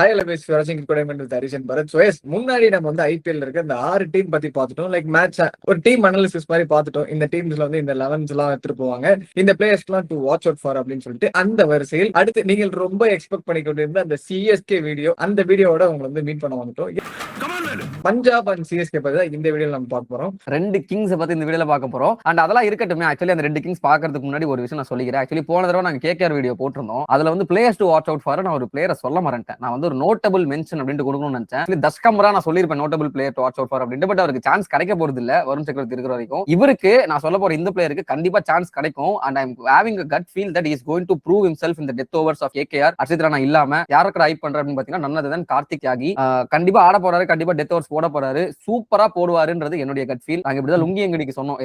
Hi லபேஸ் வாட்சிங் குடைமெண்ட் with Harishan Bharat. So முன்னாடி நம்ம வந்து ஐபிஎல் இருக்க இந்த 6 டீம் பத்தி பார்த்துட்டோம். லைக் மேட்ச் ஒரு டீம் அனாலிசிஸ் மாதிரி பார்த்துட்டோம். இந்த டீம்ஸ்ல வந்து இந்த 11s எல்லாம் எடுத்துட்டு போவாங்க, இந்த பிளேயர்ஸ்லாம் டு வாட்ச் அவுட் ஃபார் அப்படின்னு சொல்லிட்டு. அந்த வரிசையில் அடுத்து நீங்கள் ரொம்ப எக்ஸ்பெக்ட் பண்ணி கொண்டிருந்த அந்த சிஎஸ்கே வீடியோ, அந்த வீடியோவோட உங்களை வந்து மீட் பண்ண வந்துட்டோம். பஞ்சாப் அண்ட் சிஎஸ்கே பத்தி இந்த வீடியோல நம்ம பார்க்க போறோம். 2 கிங்ஸ் பத்தி இந்த வீடியோல பார்க்க போறோம். அண்ட் அதெல்லாம் இருக்கட்டும். ஆக்சுவலி அந்த 2 கிங்ஸ் பார்க்கறதுக்கு முன்னாடி ஒரு விஷயம் நான் சொல்லிக்கிறேன். ஆக்சுவலி போன தடவை நாங்க கேகேஆர் வீடியோ போட்டிருந்தோம். அதுல வந்து players to watch out for நான் ஒரு பிளேயரை சொல்ல மறந்துட்டேன். நான் வந்து ஒரு நோட்டபிள் மென்ஷன் அப்படின்ட்டு கொடுக்கணும்னு நினைச்சேன். தஸ்கம்ரா நான் சொல்லியிருப்பேன் notable player to watch out for அப்படின்ட்டு. பட் அவருக்கு சான்ஸ் கிடைக்க போறது இல்ல வருண் சக்கரவர்த்தி இருக்கிற வரைக்கும். இவருக்கு நான் சொல்ல போற இந்த பிளேயருக்கு கண்டிப்பா சான்ஸ் கிடைக்கும். And I am having a gut feel that he is going to prove himself in the death overs of KKR. Harshit Rana இல்லாம யாருக்கு ஹைப் பண்ற அப்படின்னு பாத்தீங்கன்னா none other than கார்த்திக் தியாகி. கண்டிப்பா ஆட போறாரு, கண்டிப்பா டெத் ஓவர்ஸ் போட போறாரு, சூப்பரா போடுவாருன்றது என்னுடைய கட் ஃபீல். நாங்க இப்படிதான் லுங்கி எங்கடிக்கு சொன்னோம்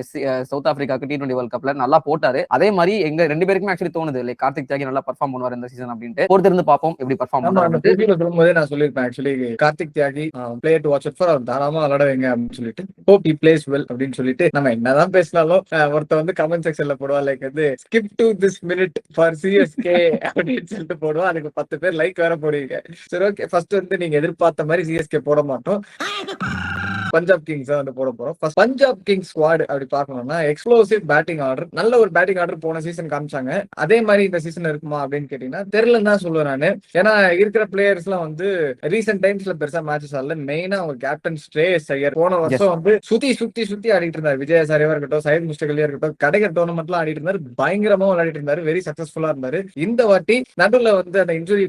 சவுத் ஆப்பிரிக்காக்கு T20 வேர்ல்ட் கப்ல நல்லா போட்டாரு. அதே மாதிரி எங்க 2 பேருக்குமே ஆக்சுவலி தோணுது லைக் கார்த்திக் தியாகி நல்லா பெர்ஃபார்ம் பண்ணுவார் இந்த சீசன் அப்படின்ட்டு. பொறுத்திருந்து பார்ப்போம் எப்படி பெர்ஃபார்ம் பண்ணுவாரு. சொல்லும்போதே நான் சொல்லியிருப்பேன் actually Karthik Tyagi player to watch out for, அவர் தாராளமா விளையாட வைங்க அப்படின்னு சொல்லிட்டு. ஹோப் ஹி பிளேஸ் வெல் அப்படின்னு சொல்லிட்டு. நம்ம என்னதான் பேசினாலும் ஒருத்த வந்து கமெண்ட் செக்ஷன்ல போடுவா லைக் வந்து skip to this minute for CSK அப்படின்னு சொல்லிட்டு போடுவா. அதுக்கு 10 பேர் லைக் வேற போடுவீங்க. சரி ஓகே, ஃபர்ஸ்ட் வந்து நீங்க எதிர்பார்த்த மாதிரி சிஎஸ்கே போட மாட்டோம், பஞ்சாப் கிங்ஸ் வந்து போட போறோம். பஞ்சாப் கிங்ஸ் ஸ்குவாட் அப்படி பார்க்கணும்னா எக்ஸ்ப்ளோசிவ் பேட்டிங் ஆர்டர், நல்ல ஒரு பேட்டிங் ஆர்டர் போன சீசன் காமிச்சாங்க. அதே மாதிரி இந்த சீசன் இருக்குமா அப்படின்னு கேட்டீங்கன்னா தெரியலன்னு தான் சொல்லுவேன் நானு. ஏன்னா இருக்கிற பிளேயர்ஸ் எல்லாம் வந்து ரீசென்ட் டைம்ஸ்ல பெருசா மேட்சஸ் ஆடல. மெயினா அவங்க கேப்டன் ஸ்ரேயஸ் ஐயர் போன வருஷம் வந்து சுத்தி ஆடிட்டு இருந்தாரு. விஜயசாரியா இருக்கட்டும், சையத் முஸ்டகலியா இருக்கட்டும், கடைகர் டோர்னமெண்ட் எல்லாம் ஆடிட்டு இருந்தாரு. பயங்கரமா விளையாடிட்டு இருந்தாரு, வெரி சக்சஸ்ஃபுல்லா இருந்தாரு. இந்த வாட்டி நடுவில் வந்து அந்த இன்ஜுரி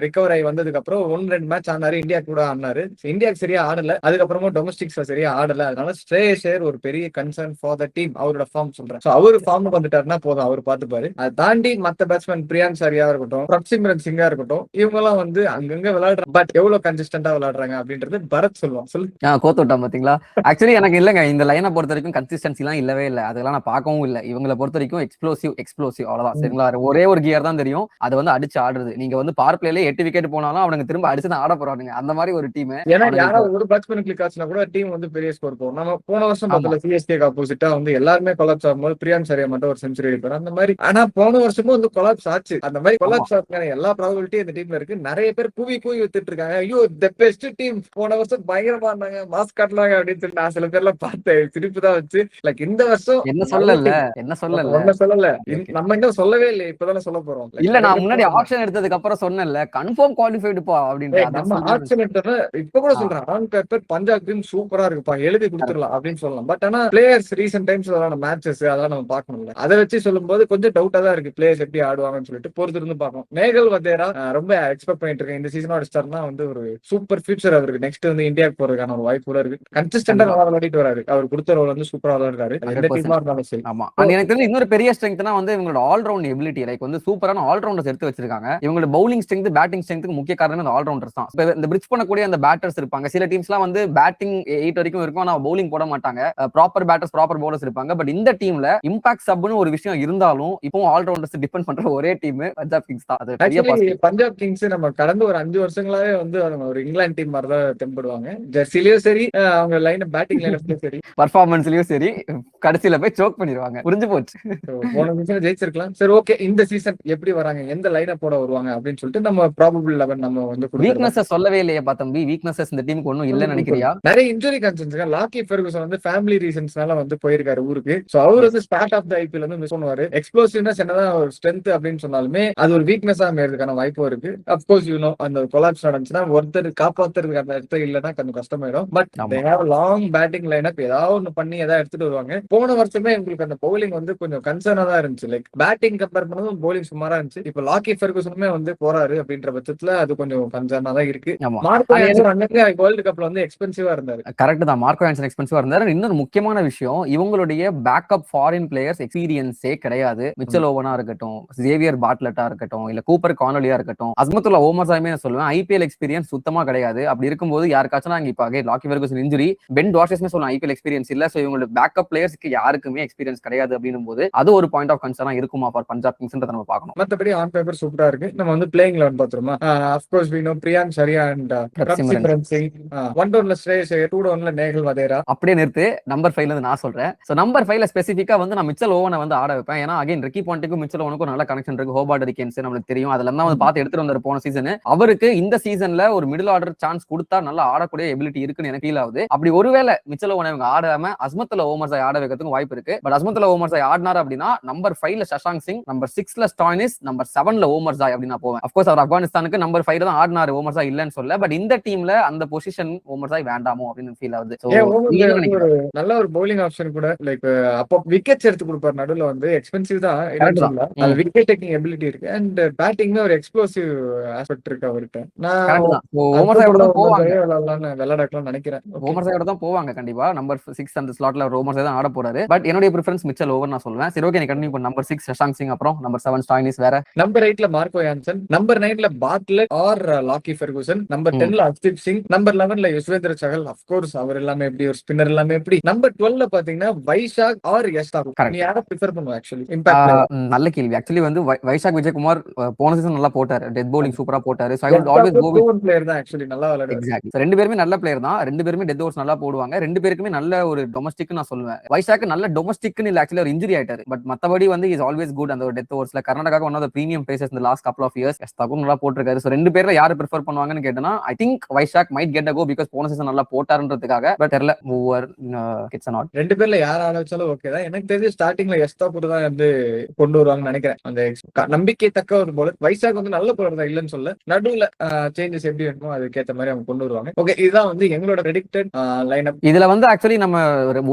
ரிகவர் ஆகி வந்ததுக்கு அப்புறம் 1-2 மேட்ச் ஆனாரு, இந்தியா கூட ஆடினாரு. இந்தியாவுக்கு சரியா ஆடல, அதுக்கப்புறமா டொமஸ்டிக் சரியா ஆடல. அதனால ஸ்ரேயஸ் ஐயர் ஒரு பெரிய கன்சர்ன் ஃபார் த டீம். அவரோட ஃபார்ம் சொல்றேன். சோ அவர் ஃபார்ம் வந்துட்டாருன்னா போதும், அவர் பாத்துப்பாரு. அதை தாண்டி மத்த பேட்ஸ்மேன் பிரியாங்க் சாரியா இருக்கட்டும், பிரப்சிம்ரன் சிங்கா இருக்கட்டும், இவங்க எல்லாம் வந்து அங்கங்க விளையாடுறாங்க. பட் எவ்வளவு கன்சிஸ்டன்டா விளையாடுறாங்க அப்படின்றது பரத் சொல்லுவான். சொல்லு. கோத்து விட்டான் பாத்தீங்களா. ஆக்சுவலி எனக்கு இல்லங்க இந்த லைனை பொறுத்த வரைக்கும் கன்சிஸ்டன்சி எல்லாம் இல்லவே இல்லை. அதெல்லாம் நான் பார்க்கவும் இல்லை. இவங்களை பொறுத்த வரைக்கும் எக்ஸ்ப்ளோசிவ் அவ்வளவுதான். சரிங்களா, ஒரே ஒரு கியர் தான் தெரியும், அது வந்து அடிச்சு ஆடுறது. நீங்க வந்து பவர் பிளேல 8 விக்கெட் போனாலும் அவனுக்கு திரும்ப அடிச்சு தான் ஆட போறானுங்க. அந்த மாதிரி ஒரு டீம். ஏன்னா யாராவது ஒரு பேட்ஸ்மேன் கிளிக் ஆச்சுன்னா கூட டீம் வந்து பெரிய ஸ்கோர் போகும். நம்ம போன வருஷம் பார்த்தல சிஎஸ்கே ஆப்போசிட்டா வந்து எல்லாருமே கொலாப்ஸ் ஆகும்போது பிரியாங்க் சாரியா மட்டும் ஒரு செஞ்சுரி அடிப்பாரு. அந்த மாதிரி ஆனா போன வருஷமும் வந்து கொலாப்ஸ் ஆச்சு. அந்த மாதிரி கொலாப்ஸ் ஆகுதுக்கான எல்லா ப்ராபபிலிட்டி இந்த டீம்ல இருக்கு. நிறைய பேர் கூவி வித்துட்டு இருக்காங்க. ஐயோ தி பெஸ்ட் டீம், போன வருஷம் பயங்கரமா இருந்தாங்க, மாஸ் காட்டலாங்க அப்படின்னு சொல்லி நான் சில பேர்லாம் பார்த்தேன். சிரிப்பு தான் வச்சு. லைக் இந்த வருஷம் என்ன சொல்லல நம்ம இன்னும் சொல்லவே இல்லை, இப்பதானே சொல்ல போறோம். இல்ல நான் முன்னாடி ஆப்ஷன் எடுத்ததுக்கு அப்புறம் சொன்னேன்ல கன்ஃபார்ம் குவாலிஃபைடு பா அப்படின்னு. நம்ம ஆப்ஷன் எடுத்தது இப்ப கூட சொல்றேன், ஆன் பேப்பர் பஞ்சாப் டீம் சூப்பரா இருக்குப்பா, எழுதி கொடுத்துடலாம் அப்படின்னு சொல்லலாம். பட் ஆனா பிளேயர்ஸ் ரீசென்ட் டைம்ஸ் மேட்சஸ் அதெல்லாம் நம்ம பார்க்கணும்ல. அதை வச்சு சொல்லும்போது கொஞ்சம் டவுட்டா தான் இருக்கு பிளேயர்ஸ் எப்படி ஆடுவாங்கன்னு சொல்லிட்டு பொறுத்து இருந்து பார்க்கணும். மேகல் வதேரா ரொம்ப எக்ஸ்பெக்ட் பண்ணிட்டு இருக்கேன். இந்த சீசனோட ஸ்டார்னா வந்து ஒரு சூப்பர் ஃபியூச்சர் அவருக்கு. நெக்ஸ்ட் வந்து இந்தியாவுக்கு போறதுக்கான ஒரு வாய்ப்பு கூட இருக்கு. கன்சிஸ்டன்டா நல்லா விளையாடிட்டு வராரு. அவர் கொடுத்த ரோல் வந்து சூப்பரா விளையாடுறாரு. எந்த டீமா இருந்தாலும் சரி. ஆமா, எனக்கு தெரிஞ்ச இன்னொரு பெரிய ஸ்ட்ரெங்த்னா வந்து இவங்களோட ஆல்ரவுண்ட் எபிலிட்டி. லைக் வந்து சூப்பரான ஆல்ரவுண்டர்ஸ் எடுத்து வச்சிருக்காங்க. இவங்களோட பவுலிங் ஸ்ட்ரெங்த், பேட்டிங் ஸ்ட்ரெங்த்துக்கு முக்கிய காரணம் இந்த ஆல்ரவுண்டர்ஸ் தான். இந்த பிரிட்ஜ் பண்ணக்கூடிய அந்த பேட்டர்ஸ் இருப்பாங்க. சில டீம்ஸ்லாம் வந்து பேட்டிங் 8 வரைக்கும் இருக்கும், ஆனா பவுலிங் போட மாட்டாங்க. ப்ராப்பர் பேட்டர்ஸ், ப்ராப்பர் பவுலர்ஸ் இருப்பாங்க. பட் இந்த டீம்ல இம்பாக்ட் சப்னு ஒரு விஷயம் இருந்தாலும் இப்போ ஆல்ரவுண்டர்ஸ் டிபெண்ட் பண்ற ஒரே டீம் பஞ்சாப் கிங்ஸ் தான். அது பெரிய பாசிட்டிவ். பஞ்சாப் கிங்ஸ் நம்ம கடந்த ஒரு 5 வருஷங்களாவே வந்து ஒரு இங்கிலாந்து டீம் மாதிரி தான் தென்படுவாங்க. ஜெர்சிலயும் சரி, அவங்க லைன் பேட்டிங் லைனப்லயும் சரி, பர்ஃபார்மன்ஸ்லயும் சரி, கடைசியில போய் சோக் பண்ணிடுவாங்க. புரிஞ்சு போச்சு. போன சீசன் ஜெயிச்சிருக்கலாம். சரி ஓகே, இந்த சீசன் எப்படி வராங்க, எந்த லைனை போட வருவாங்க அப்படின்னு சொல்லிட்டு நம்ம ப்ராபபிள் 11 நம்ம வந்து வீக்னஸ் சொல்லவே இல்லையே தம்பி. வீக்னஸ் இந்த டீமுக்கு ஒன்னும் இல்லன்னு நினைக்கிறியா? நிறைய இன்ஜுரி கன்சர்ன்ஸ். லாக்கி ஃபெர்குசன் வந்து ஃபேமிலி ரீசன்ஸ்னால வந்து போயிருக்காரு ஊருக்கு. சோ அவர் வந்து ஸ்டார்ட் ஆஃப் தி ஐபிஎல் வந்து மிஸ் பண்ணுவாரு. எக்ஸ்ப்ளோசிவ்னஸ் என்னதான் ஒரு ஸ்ட்ரென்த் அப்படின்னு சொன்னாலுமே அது ஒரு வீக்னஸா அமையறதுக்கான வாய்ப்பும் இருக்கு. அப்கோர்ஸ் யூ நோ அந்த கொலாப்ஸ் நடந்துச்சுன்னா ஒருத்தர் காப்பாத்துறதுக்கு அந்த இடத்துல இல்லைன்னா கொஞ்சம் கஷ்டமாயிடும். But they have long batting lineup. ஏதாவது ஒண்ணு பண்ணி ஏதாவது எடுத்துட்டு வருவாங்க. போன வருஷமே உங்களுக்கு அந்த பவுலிங் வந்து கொஞ்சம் கன்சர்னா தான் இருந்துச்சு. லைக் பேட்டிங் கம்பேர் பண்ணதும் பவுலிங் சுமாரா இருந்துச்சு. இப்ப லாக்கி ஃபெர்குசனுமே வந்து போறாரு அப்படின்ற பட்சத்துல அது கொஞ்சம் கன்சர்னா தான் இருக்கு. மார்க்கோ ஆன்சன் அன்னைக்கு வேர்ல்ட் கப்ல வந்து எக்ஸ்பென்சிவா இருந்தாரு. கரெக்ட் தான், மார்க்கோ ஆன்சன் எக்ஸ்பென்சிவா இருந்தாரு. இன்னொரு முக்கியமான விஷயம், இவங்களுடைய பேக்கப் ஃபாரின் பிளேயர்ஸ் எக்ஸ்பீரியன்ஸே கிடையாது. மிச்சல் ஓவனா இருக்கட்டும், ஜேவியர் பாட்லெட்டா இருக்கட்டும், இல்ல கூப்பர் கானோலியா இருக்கட்டும், அஸ்மத்துல்லா ஓமர்ஸாயுமே நான் சொல்லுவேன் ஐபிஎல் எக்ஸ்பீரியன்ஸ் சுத்தமா கிடையாது. அப்படி இருக்கும்போது யாருக்காச்சும் நாங்க இப்ப லாக்கி ஃபெர்குசன் இன்ஜுரி, பென் டார்சஸ்மே சொல்லலாம் ஐபிஎல் எக்ஸ்பீரியன்ஸ் இல்ல. சோ இவங்களோட பேக்கப் பிளேயர்ஸ்க்கு யாருக்குமே எக்ஸ்பீரியன்ஸ் கிடையாது அப்படின்னும் போது அது ஒரு பாயிண்ட் ஆஃப் கன்சர்னா இருக்குமா ஃபார் பஞ்சாப் கிங்ஸ்ன்றத நம்ம பார்க்கணும். மத்தபடி ஆன் பேப்பர் சூப்பரா இருக்கு. நம்ம வந்து பிளேயிங் 11 பாத்துறோமா. Of course we know Priyansh Arya and Prabhsimran Singh. One டவுன்ல ஸ்ரேயஸ் ஐயர், 2 டவுன்ல நேகல் வதேரா அப்படியே நிறுத்து. நம்பர் 5ல இருந்து நான் சொல்றேன். சோ நம்பர் 5ல ஸ்பெசிஃபிக்கா வந்து நான் மிச்சல் ஓவனை வந்து ஆட வைப்பேன். ஏன்னா அகைன் ரிக்கி பாண்டிக்கும் மிச்சல் ஓவனுக்கும் நல்ல கனெக்ஷன் இருக்கு. ஹோபார்ட் ஹரிகேன்ஸ் நம்மளுக்கு தெரியும். அதெல்லாம் தான் வந்து பார்த்து எடுத்துட்டு வந்தாரு போன சீசன். அவருக்கு இந்த சீசன்ல ஒரு மிடில் ஆர்டர் சான்ஸ் கொடுத்தா நல்லா ஆடக்கூடிய எபிலிட்டி இருக்குன்னு எனக்கு ஃபீல் ஆகுது. அப்படி ஒருவேளை மிச்சல் ஓவனை இவங்க ஆடாம அஸ்மத்துல ஓமர்ஸாய் ஆட வைக்கிறதுக்கு வாய்ப்பு இருக்கு. பட் அஸ்மத்துல ஓமர்ஸாய் ஆடினார் அப்படின்னா நம்பர் 5ல சஷாங்க் சிங், நம்பர் 6ல ஸ்டாய்னிஸ், நம்பர் 7ல ஓமர்ஸாய் அப்படின்னு நான் போவேன். அஃப்கோர்ஸ் அவர் ஆப்கானிஸ்தானுக்கு நம்பர் 5ல தான் ஆடினாரு, ஓமர்ஸாய் இல்லன்னு சொல்ல. பட் இந்த டீம்ல அந்த பொசிஷன் ஓமர்ஸாய் வேண்டாமோ அப்படின்னு ஃபீல் ஆகுது. So, நீங்க என்ன நினைக்கிறீங்க? நல்ல ஒரு பவுலிங் ஆப்ஷன் கூட லைக் அப்போ விக்கெட்ஸ் எடுத்து கொடுப்பாரு. நடுவுல வந்து எக்ஸ்பென்சிவ் தான், Correct தான். அது விக்கெட் டேக்கிங் எபிலிட்டி இருக்கு அண்ட் பேட்டிங்ல ஒரு எக்ஸ்ப்ளோசிவ் ஆஸ்பெக்ட் இருக்கு அவர்கிட்ட. நான் கரெக்ட் தான். So, ஓமர்ஸாயோட தான் போவாங்க. விளையாடலாம் நினைக்கிறேன். ஓமர்ஸாயோட தான் போவாங்க கண்டிப்பா. நம்பர் 6 அந்த ஸ்லாட்ல ஓமர்ஸாய் தான் ஆட போறாரு. பட் என்னுடைய பிரெஃபரன்ஸ் மிச்சல் ஓவர் நான் சொல்லுவேன். சரி ஓகே, நீ கண்டினியூ பண்ணு. நம்பர் 6 சஷாங்க் சிங், அப்புறம் நம்பர் 7 ஸ்டாய்னிஸ், வேற நம்பர் 8ல மார்க்கோ யான்சன், நம்பர் 9ல Bartlett or Lockie Ferguson, number 10ல அர்ஷ்தீப் சிங், நம்பர் 11ல யுஸ்வேந்திர சஹல். ஆஃப் கோர்ஸ் அவர் எல்லாமே எப்படி ஒரு ஸ்பின்னர் எல்லாமே எப்படி. நம்பர் 12ல பாத்தீங்கன்னா வைஷாக் ஆர் யஷ் தாக்கூர். Correct. நீ யாரை ப்ரிஃபர் பண்ணுவ ஆக்சுவலி இம்பாக்ட்? நல்ல கேள்வி. ஆக்சுவலி வந்து வைஷாக் விஜயகுமார் போன சீசன் நல்லா போட்டாரு. டெத் பவுலிங் சூப்பரா போட்டாரு. So I would always go with player தான் ஆக்சுவலி, நல்லா விளையாடுவார். எக்ஸாக்ட்லி. ரெண்டு பேருமே நல்ல பிளேயர் தான். ரெண்டு பேருமே டெத் ஓவர்ஸ் நல்லா போடுவாங்க. ரெண்டு பேருக்குமே நல்ல ஒரு டொமஸ்டிக் நான் சொல்லுவேன். வைஷாக் நல்ல டொமஸ்டிக்னு இல்ல, ஆக்சுவலி ஒரு இன்ஜுரி ஆயிட்டாரு. பட் மத்தபடி வந்து இஸ் ஆல்வேஸ் குட் அந்த ஒரு டெத் ஓவர்ஸ்ல. Karnataka one of the premium places இந்த last couple of years. Yash Thakur நல்லா போட்டிருக்காரு. சோ ரெண்டு பேர்ல யாரு ப்ரிஃபர் பண்ணுவாங்கன்னு கேட்டனா I think Vyshak might get a go because போன சீசன் நல்லா போட்டாருன்றதுக்காக. பட் தெரியல ஓவர் கிட்ஸ் நாட். ரெண்டு பேர்ல யார் ஆட வச்சாலும் ஓகே தான். எனக்கு தெரிஞ்சு ஸ்டார்டிங்ல யஷ் தாக்கூர் தான் வந்து கொண்டு வருவாங்கன்னு நினைக்கிறேன். அந்த நம்பிக்கை தக்க ஒரு பவுலர். வைஷாக் வந்து நல்ல பவுலர் தான், இல்லன்னு சொல்ல. நடுவுல சேஞ்சஸ் எப்படி வேணுமோ அதுக்கேற்ற மாதிரி அவங்க கொண்டு வருவாங்க. ஓகே, இதுதான் வந்து எங்களோட ப்ரெடிக்டட் லைன் அப். இதுல வந்து ஆக்சுவலி நம்ம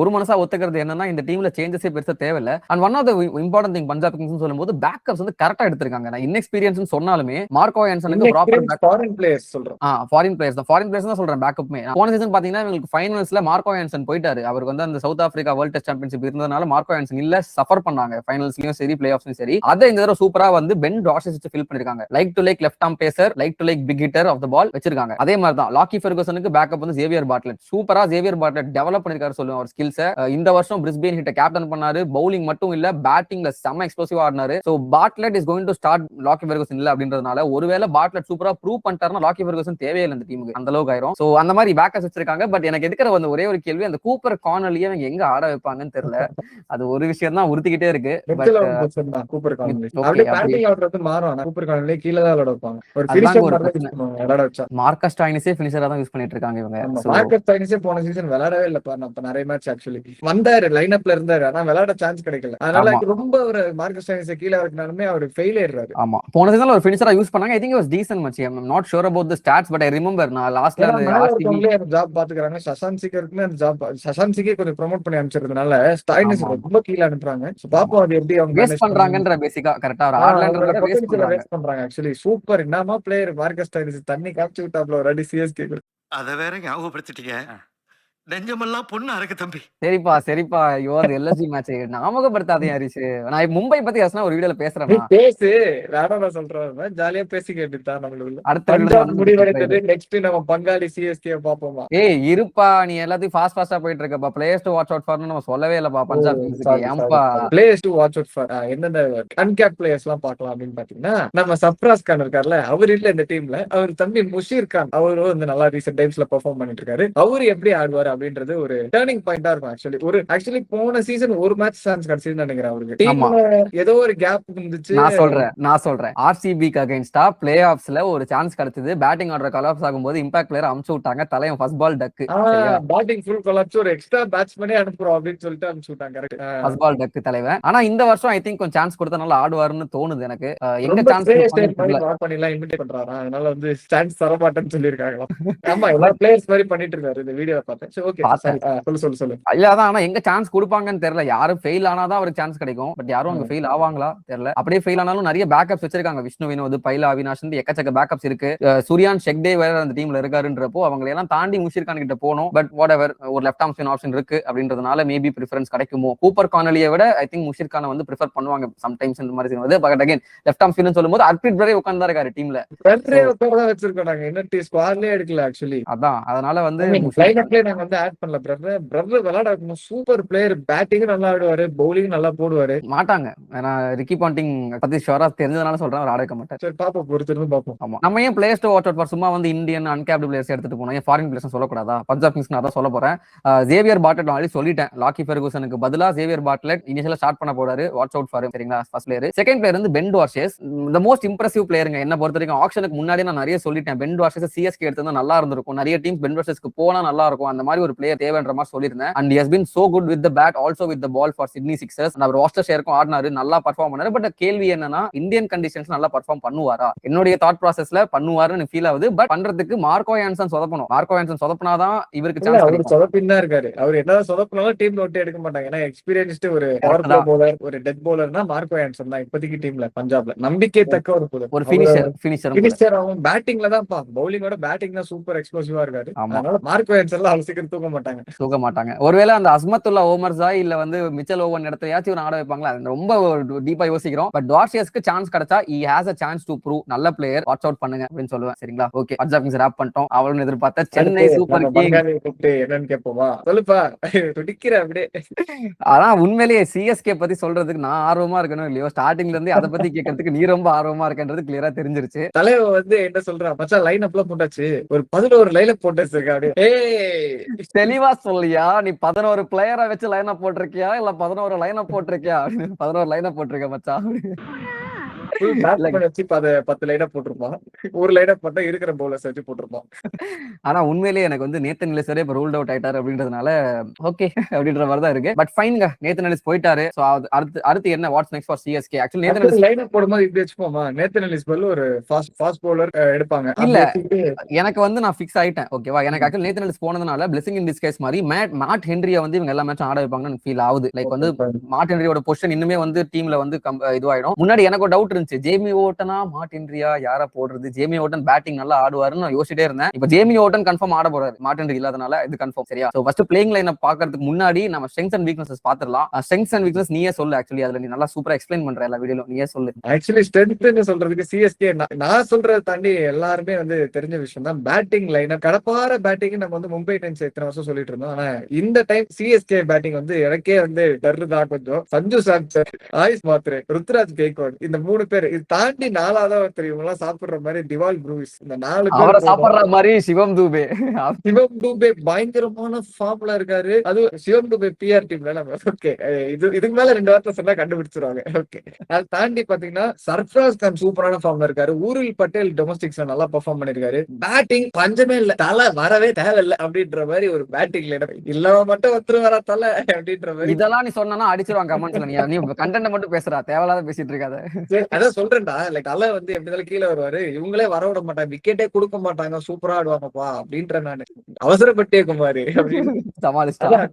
ஒரு மனசா ஒத்துக்கிறது என்னன்னா இந்த டீம்ல சேஞ்சஸே பெருசா தேவையில்ல. And one of the important thing Punjab Kings சொல்லும்போது பேக்கப்ஸ் வந்து கரெக்டா எடுத்திருக்காங்க. நான் இன்எக்ஸ்பீரியன்ஸ் சொன்னாலுமே மார்க்கோ யான்சனுக்கு ப்ராப்பர் ஃபாரின் பிளேயர்ஸ் சொல்றோம். ஃபாரின் பிளேயர்ஸ் தான், ஃபாரின் பிளேயர்ஸ் தான் சொல்றேன் பேக்கப்மே. போன சீசன் பாத்தீங்கன்னா இவங்களுக்கு ஃபைனல்ஸ்ல மார்க்கோ யான்சன் போயிட்டாரு. அவருக்கு வந்து அந்த south Africa world test championship இருந்ததுனால மார்க்கோ யான்சன் இல்ல, சஃபர் பண்ணாங்க ஃபைனல்ஸ்லயும் சரி பிளே ஆஃப்லயும் சரி. அதை இந்த தடவை சூப்பரா வந்து பென் டாஷஸ் வச்சு ஃபில் பண்ணிருக்காங்க. Like two like left arm pacer, like two like big hitter of the ball வச்சிருக்காங்க. அதே மாதிரி தான் லாக்கி ஃபெர்குசனுக்கு பேக்கப் வந்து ஜேவியர் பாட்லெட். சூப்பரா ஜேவியர் பாட்லெட் டெவலப் பண்ணிருக்காரு சொல்லுவேன் அவர் ஸ்கில்ஸை. இந்த வருஷம் பிரிஸ்பேன் ஹிட்ட கேப்டன் பண்ணாரு. பவுலிங் மட்டும் இல்ல, பேட்டிங்ல செம்ம எக்ஸ்ப்ளோசிவா ஆடினாரு. So Bartlett is going to start Lockie Ferguson இல்ல அப்படின்றதுனால ஒருவேளை பாட்லெட் சூப்பரா ப்ரூவ் பண்ணிட்டாருன்னா லாக்கி ஃபெர்குசன் தேவையில்லை இந்த டீமுக்கு, அந்த அளவுக்கு ஆயிரும். சோ அந்த மாதிரி பேக்கப்ஸ் வச்சிருக்காங்க. பட் எனக்கு எடுக்கிற வந்து ஒரே ஒரு கேள்வி, அந்த கூப்பர் கார்னலியே அவங்க எங்க ஆட வைப்பாங்கன்னு தெரியல. அது ஒரு விஷயம் தான் உறுத்திக்கிட்டே இருக்கு. கூப்பர் கார்னலி அப்படியே பேட்டிங் ஆடுறது மாறும். கூப்பர் கார்னலி கீழ தான் விளையாட வைப்பாங்க. ஒரு ஃபினிஷர் விளையாட வச்சா மார்க்கஸ் ஸ்டாய்னிஸே ஃபினிஷரா தான் யூஸ் பண்ணிட்டு இருக்காங்க இவங்க. மார்க்கஸ் ஸ்டாய்னிஸே போன சீசன் விளையாடவே இல்ல பாரு. அப்ப நிறைய மேட்ச் ஆக்சுவலி வந்தாரு, லைன் அப்ல இருந்தாரு, ஆனா விளையாட சான்ஸ் கிடைக்கல. அதனால ரொம்ப ஒரு மார்க்கஸ் ஸ்டாய்னிஸே கீழ இருக்கனாலுமே அவர் ஃபெயில் ஆயிடுறாரு. ஆமா, போன சீசன்ல ஒரு ஃபினிஷரா யூஸ் பண்ணாங்க. I think it was decent much. I am not sure about the stats but I remember நான் லாஸ்ட்ல அந்த ஆர்சிபி ஜாப் பாத்துக்கறாங்க. சஷாந்த் சிங்கருக்கு அந்த ஜாப் சஷாந்த் சிங்கை கொஞ்சம் ப்ரோமோட் பண்ணி அனுப்பிச்சறதுனால ஸ்டாய்னிஸ் ரொம்ப கீழ அனுப்புறாங்க. சோ பாப்போம் அது எப்படி அவங்க வேஸ்ட் பண்றாங்கன்ற பேசிக்கா கரெக்ட்டா ஒரு ஆர்லண்டர் வேஸ்ட் பண்றாங்க. ஆக்சுவலி சூப்பர் என்னமா பிளேயர் மார்க்கஸ் ஸ்டாய்னிஸ். தண்ணி காமிச்சு விட்டாப்ல ஒரு அடி சிஎஸ்கே. அத வேற ஞாபகப்படுத்திட்டீங்க. நெஞ்சமெல்லாம் பொண்ணு அறக்கு தம்பி. சரிப்பா ஐயோ அந்த எல்எஸ்ஜி மேட்ச் ஞாபகப்படுத்தாதே ஹரிஷ். நான் மும்பை பத்தி யஸ்னா ஒரு வீடியோல பேசுறேன். பேசு, வேற நான் சொல்றேன், ஜாலியா பேசி கேட்டுட்டா நம்மளுக்கு. அடுத்த முடிவடைந்தது. நெக்ஸ்ட் நம்ம பங்காளி சிஎஸ்கே பாப்போமா? ஏய் இருப்பா, நீ எல்லாத்தையும் ஃபாஸ்டா போயிட்டு இருக்கப்பா. பிளேயர்ஸ் டு வாட்ச் அவுட் ஃபார்னு நம்ம சொல்லவே இல்லப்பா பஞ்சாப் கிங்ஸ்க்கு. ஏம்பா players to watch out for எந்தெந்த அன்கேப் பிளேயர்ஸ் எல்லாம் பார்க்கலாம் அப்படின்னு பாத்தீங்கன்னா, நம்ம சப்ராஸ் கான் இருக்கார்ல, அவர் இல்ல இந்த டீம்ல. அவர் தம்பி முஷீர் கான், அவரும் வந்து நல்லா ரீசெண்ட் டைம்ஸ்ல பெர்ஃபார்ம் பண்ணிட்டு இருக்காரு. அவரு எப்படி ஆடுவாரு அப்படின்றது ஒரு டர்னிங் பாயிண்டா இருக்கும். ஆக்சுவலி போன சீசன் ஒரு மேட்ச் சான்ஸ் கிடைச்சதுன்னு நினைக்கிறேன் அவருக்கு. டீம்ல ஏதோ ஒரு கேப் இருந்துச்சு. நான் சொல்றேன் ஆர்சிபிக்கு அகைன்ஸ்டா பிளே ஆஃப்ஸ்ல ஒரு சான்ஸ் கிடைச்சது. பேட்டிங் ஆர்டர் கொலாப்ஸ் ஆகும்போது இம்பாக்ட் பிளேயர் அனுப்பிச்சு விட்டாங்க. தலையும் ஃபர்ஸ்ட் பால் டக்கு, பேட்டிங் ஃபுல் கொலாப்ஸ், ஒரு எக்ஸ்ட்ரா பேட்ஸ்மேனே அனுப்புறோம் அப்படின்னு சொல்லிட்டு அனுப்பிச்சு விட்டாங்க. கரெக்ட், ஃபர்ஸ்ட் பால் டக்கு தலைவன். ஆனா இந்த வருஷம் ஐ திங்க் கொஞ்சம் சான்ஸ் கொடுத்தா நல்லா ஆடுவாருன்னு தோணுது எனக்கு. எங்க சான்ஸ் பண்ணலாம் இன்வைட் பண்றாரா, அதனால வந்து சான்ஸ் தர மாட்டேன்னு சொல்லிருக்காங்க. ஆமா, எல்லா பிளேயர்ஸ் மாதிரி பண்ணிட்டு இருக்காரு. இந்த வீடியோல பார்த்தேன். சரி ஓகே, சொல்லு. இல்ல அதான், ஆனா எங்க சான்ஸ் கொடுப்பாங்கன்னு தெரியல. யாரும் ஃபெயில் ஆனாதான் அவருக்கு சான்ஸ் கிடைக்கும். பட் யாரும் அங்க ஃபெயில் ஆவாங்களா தெரியல. அப்படியே ஃபெயில் ஆனாலும் நிறைய பேக்கப்ஸ் வச்சிருக்காங்க. விஷ்ணு வினோத், பைலா அவினாஷ், எக்கச்சக்க பேக்கப்ஸ் இருக்கு. சூர்யான் ஷெக்டே வேற அந்த டீம்ல இருக்காருன்றப்போ அவங்க எல்லாம் தாண்டி முஷீர் கான் கிட்ட போனோம். பட் வாட் எவர், ஒரு லெஃப்ட் ஆர்ம் ஸ்பின் ஆப்ஷன் இருக்கு அப்படின்றதுனால மேபி ப்ரிஃபரன்ஸ் கிடைக்குமோ. கூப்பர் கார்னலியை விட ஐ திங்க் முஷீர் கானை வந்து ப்ரிஃபர் பண்ணுவாங்க சம்டைம்ஸ் இந்த மாதிரி வந்து. But again left arm spin சொல்லும்போது அர்பிட் பிரே உட்கார்ந்தா இருக்காரு டீம்ல. வச்சிருக்கோம். என்ன ஸ்குவாட்லயே எடுக்கல ஆக்சுவலி. அதான் அதனால வந்து லைன் அப்ல நாங்க வந்து வந்து ஆட் பண்ணல பிரதர் விளையாட சூப்பர் பிளேயர், பேட்டிங் நல்லா ஆடுவாரு, பவுலிங் நல்லா போடுவாரு. மாட்டாங்க. ஏன்னா ரிக்கி பாண்டிங் பத்தி ஷுவரா தெரிஞ்சதுனால சொல்றேன், அவர் ஆட வைக்க மாட்டார். சரி பாப்போம், பொறுத்திருந்து பாப்போம். ஆமா, நம்ம ஏன் players to watch out for சும்மா வந்து இந்தியன் அன்கேப்டு பிளேயர்ஸ் எடுத்துட்டு போனோம், ஏன் ஃபாரின் பிளேயர்ஸ் சொல்லக்கூடாதா? பஞ்சாப் கிங்ஸ் நான் தான் சொல்ல போறேன். ஜேவியர் பாட்லெட் ஆல்ரெடி சொல்லிட்டேன், லாக்கி ஃபெர்குசனுக்கு பதிலா ஜேவியர் பாட்லெட் இனிஷியலா ஸ்டார்ட் பண்ண போறாரு, வாட்ச் அவுட் ஃபார் சரிங்களா? First player. செகண்ட் பிளேயர் வந்து பென் வார்ஷஸ், த மோஸ்ட் இம்ப்ரெசிவ் பிளேயருங்க என்ன பொறுத்த வரைக்கும். ஆக்ஷனுக்கு முன்னாடி நான் நிறைய சொல்லிட்டேன், பென் வார்ஷஸ் சிஎஸ்கே எடுத்தா நல்லா இருந்திருக்கும், நிறைய டீம் பென் வார்ஷஸ்க்கு போனா நல்லா இருக்கும், அந்த மாதிரி ஒரு பிளேயர் தேவைன்ற மாதிரி சொல்லியிருந்தேன். And has been so good with the bat, also with the ball for Sydney Sixers. அவர் வாஸ்டர் ஷேருக்கும் ஆடினாரு, நல்லா பர்ஃபார்ம் பண்ணாரு. பட் கேள்வி என்னன்னா, இந்தியன் கண்டிஷன்ஸ் நல்லா பர்ஃபார்ம் பண்ணுவாரா? என்னுடைய தாட் ப்ராசஸ்ல பண்ணுவாருன்னு ஃபீல் ஆகுது. பட் பண்றதுக்கு மார்க்கோ யான்சன் சொதப்பணும். மார்க்கோ யான்சன் சொதப்பினாதான் இவருக்கு சான்ஸ் அவர் கிடைக்கும். சொதப்பின்னு தான் இருக்காரு. அவர் என்னதான் சொதப்பினாலும் டீம்ல விட்டு எடுக்க மாட்டாங்க. ஏன்னா எக்ஸ்பீரியன்ஸ்டு ஒரு பவர் பிளே பவுலர், ஒரு டெத் பவுலர்னா மார்க்கோ யான்சன் தான் இப்போதைக்கு டீம்ல, பஞ்சாப்ல நம்பிக்கை தக்க ஒரு ஒரு ஃபினிஷர் ஆகும். பேட்டிங்ல தான் பவுலிங்கோட பேட்டிங் தான் சூப்பர் எக்ஸ்ப்ளோசிவா இருக்காரு. ஆமா, அதனால மார்க்கோ யான்சன்ல அவ்வளவு சீக்கிரம் தூக்க மாட்டாங்க. ஒருவேளை அந்த அஸ்மத்துல்லா ஓமர்ஸாய் இல்ல வந்து மிச்சல் ஓவன் இடத்தையாச்சும் ஒரு ஆட வைப்பாங்களா, ரொம்ப டீப்பா யோசிக்கிறோம். பட் டார்சியஸ்க்கு சான்ஸ் கிடைச்சா he has a chance to prove நல்ல பிளேயர், வாட்ச் அவுட் பண்ணுங்க அப்படின்னு சொல்லுவேன். சரிங்களா? ஓகே, பஞ்சாப் கிங்ஸ் ராப் பண்ணிட்டோம். அவளும் எதிர்பார்த்த சென்னை சூப்பர் கிங்ஸ் என்னன்னு கேட்போமா? சொல்லுப்பா, துடிக்கிற அப்படியே. ஆனா உண்மையிலேயே சிஎஸ்கே பத்தி சொல்றதுக்கு நான் ஆர்வமா இருக்கணும் இல்லையோ, ஸ்டார்டிங்ல இருந்து அதை பத்தி கேட்கறதுக்கு நீ ரொம்ப ஆர்வமா இருக்கன்றது கிளியரா தெரிஞ்சிருச்சு. தலைவர் வந்து என்ன சொல்றான், மச்சான் லைன் அப்ல போட்டாச்சு, ஒரு 11 லைன் அப் போட்டு வச்சிருக்கா அப்படியே. தெளிவா சொல்லியா, நீ 11 பிளேயரை வச்சு லைன் அப் போட்டிருக்கியா இல்ல 11 லைன் அப் போட்டிருக்கியா? 11 லைன் அப் போட்டிருக்க மச்சான். வச்சு 10 லைனா போட்டிருப்பான், ஒரு லைனா போட்டா இருக்கிற பவுலர்ஸ் வச்சு போட்டிருப்பான். ஆனா உண்மையிலேயே எனக்கு வந்து நேத்தன் எலிஸரே இப்ப ரூல்ட் அவுட் ஆயிட்டாரு அப்படின்றதுனால ஓகே அப்படின்ற மாதிரி தான் இருக்கு. பட் ஃபைன்ங்க, நேத்தன் எலிஸ் போயிட்டாரு. சோ அடுத்து என்ன, what's next for CSK? Actually Nathan Ellis line up போடும்போது இப்படி வச்சுப்போமா, நேத்தன் எலிஸ் பதில் ஒரு ஃபாஸ்ட் பவுலர் எடுப்பாங்க. இல்ல, எனக்கு வந்து நான் ஃபிக்ஸ் ஆயிட்டேன். ஓகேவா? எனக்கு ஆக்சுவலி நேத்தன் எலிஸ் போனதுனால பிளெஸிங் இன் டிஸ்கைஸ் மாதிரி மேட் ஹென்ரியை வந்து இவங்க எல்லா மேட்சும் ஆட வைப்பாங்கன்னு ஃபீல் ஆகுது. லைக் வந்து மார்ட் ஹென்ரியோட பொசிஷன் இன்னுமே வந்து டீம்ல வந்து இதுவாயிடும். முன்னாடி எனக்கு ஒரு டவுட் இருந்துச்சு, ஜேமி ஓட்டனா மார்ட் ஹென்ரியா யாரா போடுறது? ஜேமி ஓட்டன் பேட்டிங் நல்லா ஆடுவாருன்னு நான் யோசிச்சிட்டே இருந்தேன். இப்ப ஜேமி ஓட்டன் கன்ஃபார்ம் ஆட போறாரு, மார்ட் ஹென்ரி இல்லாதனால இது கன்ஃபார்ம். சரியா? சோ ஃபர்ஸ்ட் பிளேயிங் லைனை பாக்குறதுக்கு முன்னாடி நம்ம ஸ்ட்ரெங்த்ஸ் அண்ட் வீக்னஸஸ் பாத்துறலாம். ஸ்ட்ரெங்த்ஸ் அண்ட் வீக்னஸ் நீயே சொல்லு. ஆக்சுவலி அதுல நீ நல்லா சூப்பரா எக்ஸ்பிளைன் பண்ற எல்லா வீடியோல, நீயே சொல்லு. ஆக்சுவலி ஸ்ட்ரென்த்னு சொல்றதுக்கு சிஎஸ்கே நான் சொல்றதை தாண்டி எல்லாருமே வந்து தெரிஞ்ச விஷயம் தான். பேட்டிங் லைன் கடப்பார பேட்டிங் நம்ம வந்து மும்பை இந்தியன்ஸ் இத்தனை வருஷம் சொல்லிட்டு இருந்தோம். ஆனா இந்த டைம் சிஎஸ்கே பேட்டிங் வந்து எனக்கே வந்து டர்ரு தான் கொஞ்சம். சஞ்சு சாம்சன், ஆயுஷ் மாத்ரே, ருத்ராஜ் கெய்க்வாட், இந்த 3 பேர். இது தாண்டி 4வது தெரியும் சாப்பிடுற மாதிரி டிவால் ப்ரூவிஸ், இந்த 4 பேர் சாப்பிடுற மாதிரி சிவம் தூபே. சிவம் தூபே பயங்கரமான ஃபார்ம்ல இருக்காரு. அது சிவம் தூபே பிஆர் டீம்ல நம்ம ஓகே, இதுக்கு மேல 2 வார்த்தை சொன்னா கண்டுபிடிச்சிருவாங்க. ஓகே, அதை தாண்டி பாத்தீங்கன்னா சர்ஃப்ராஸ் கான் சூப்பரான ஃபார்ம்ல இருக்காரு. ஊரில் பட்டேல் டொமஸ்டிக்ஸ்ல நல்லா பெர்ஃபார்ம் பண்ணிருக்காரு. பேட்டிங் பஞ்சமே இல்ல, தலை வரவே தேவையில்லை அப்படின்ற மாதிரி ஒரு பேட்டிங்ல இல்லாம மட்டும் ஒருத்தர் வர தலை அப்படின்ற மாதிரி. இதெல்லாம் நீ சொன்னா அடிச்சிருவாங்க கமெண்ட்ஸ்ல. நீ கண்டென்ட் மட்டும் பேசுறா, தேவையில்லாத பேசிட்டு இருக்காத. அதான் சொல்றேன்டா, லைக் தலை வந்து எப்படி இருந்தாலும் கீழே வருவாரு, இவங்களே வர விட மாட்டாங்க, விக்கெட்டே கொடுக்க மாட்டாங்க, சூப்பரா ஆடுவாங்கப்பா அப்படின்ற நானு. அவசரப்பட்டே குமாரு அப்படின்னு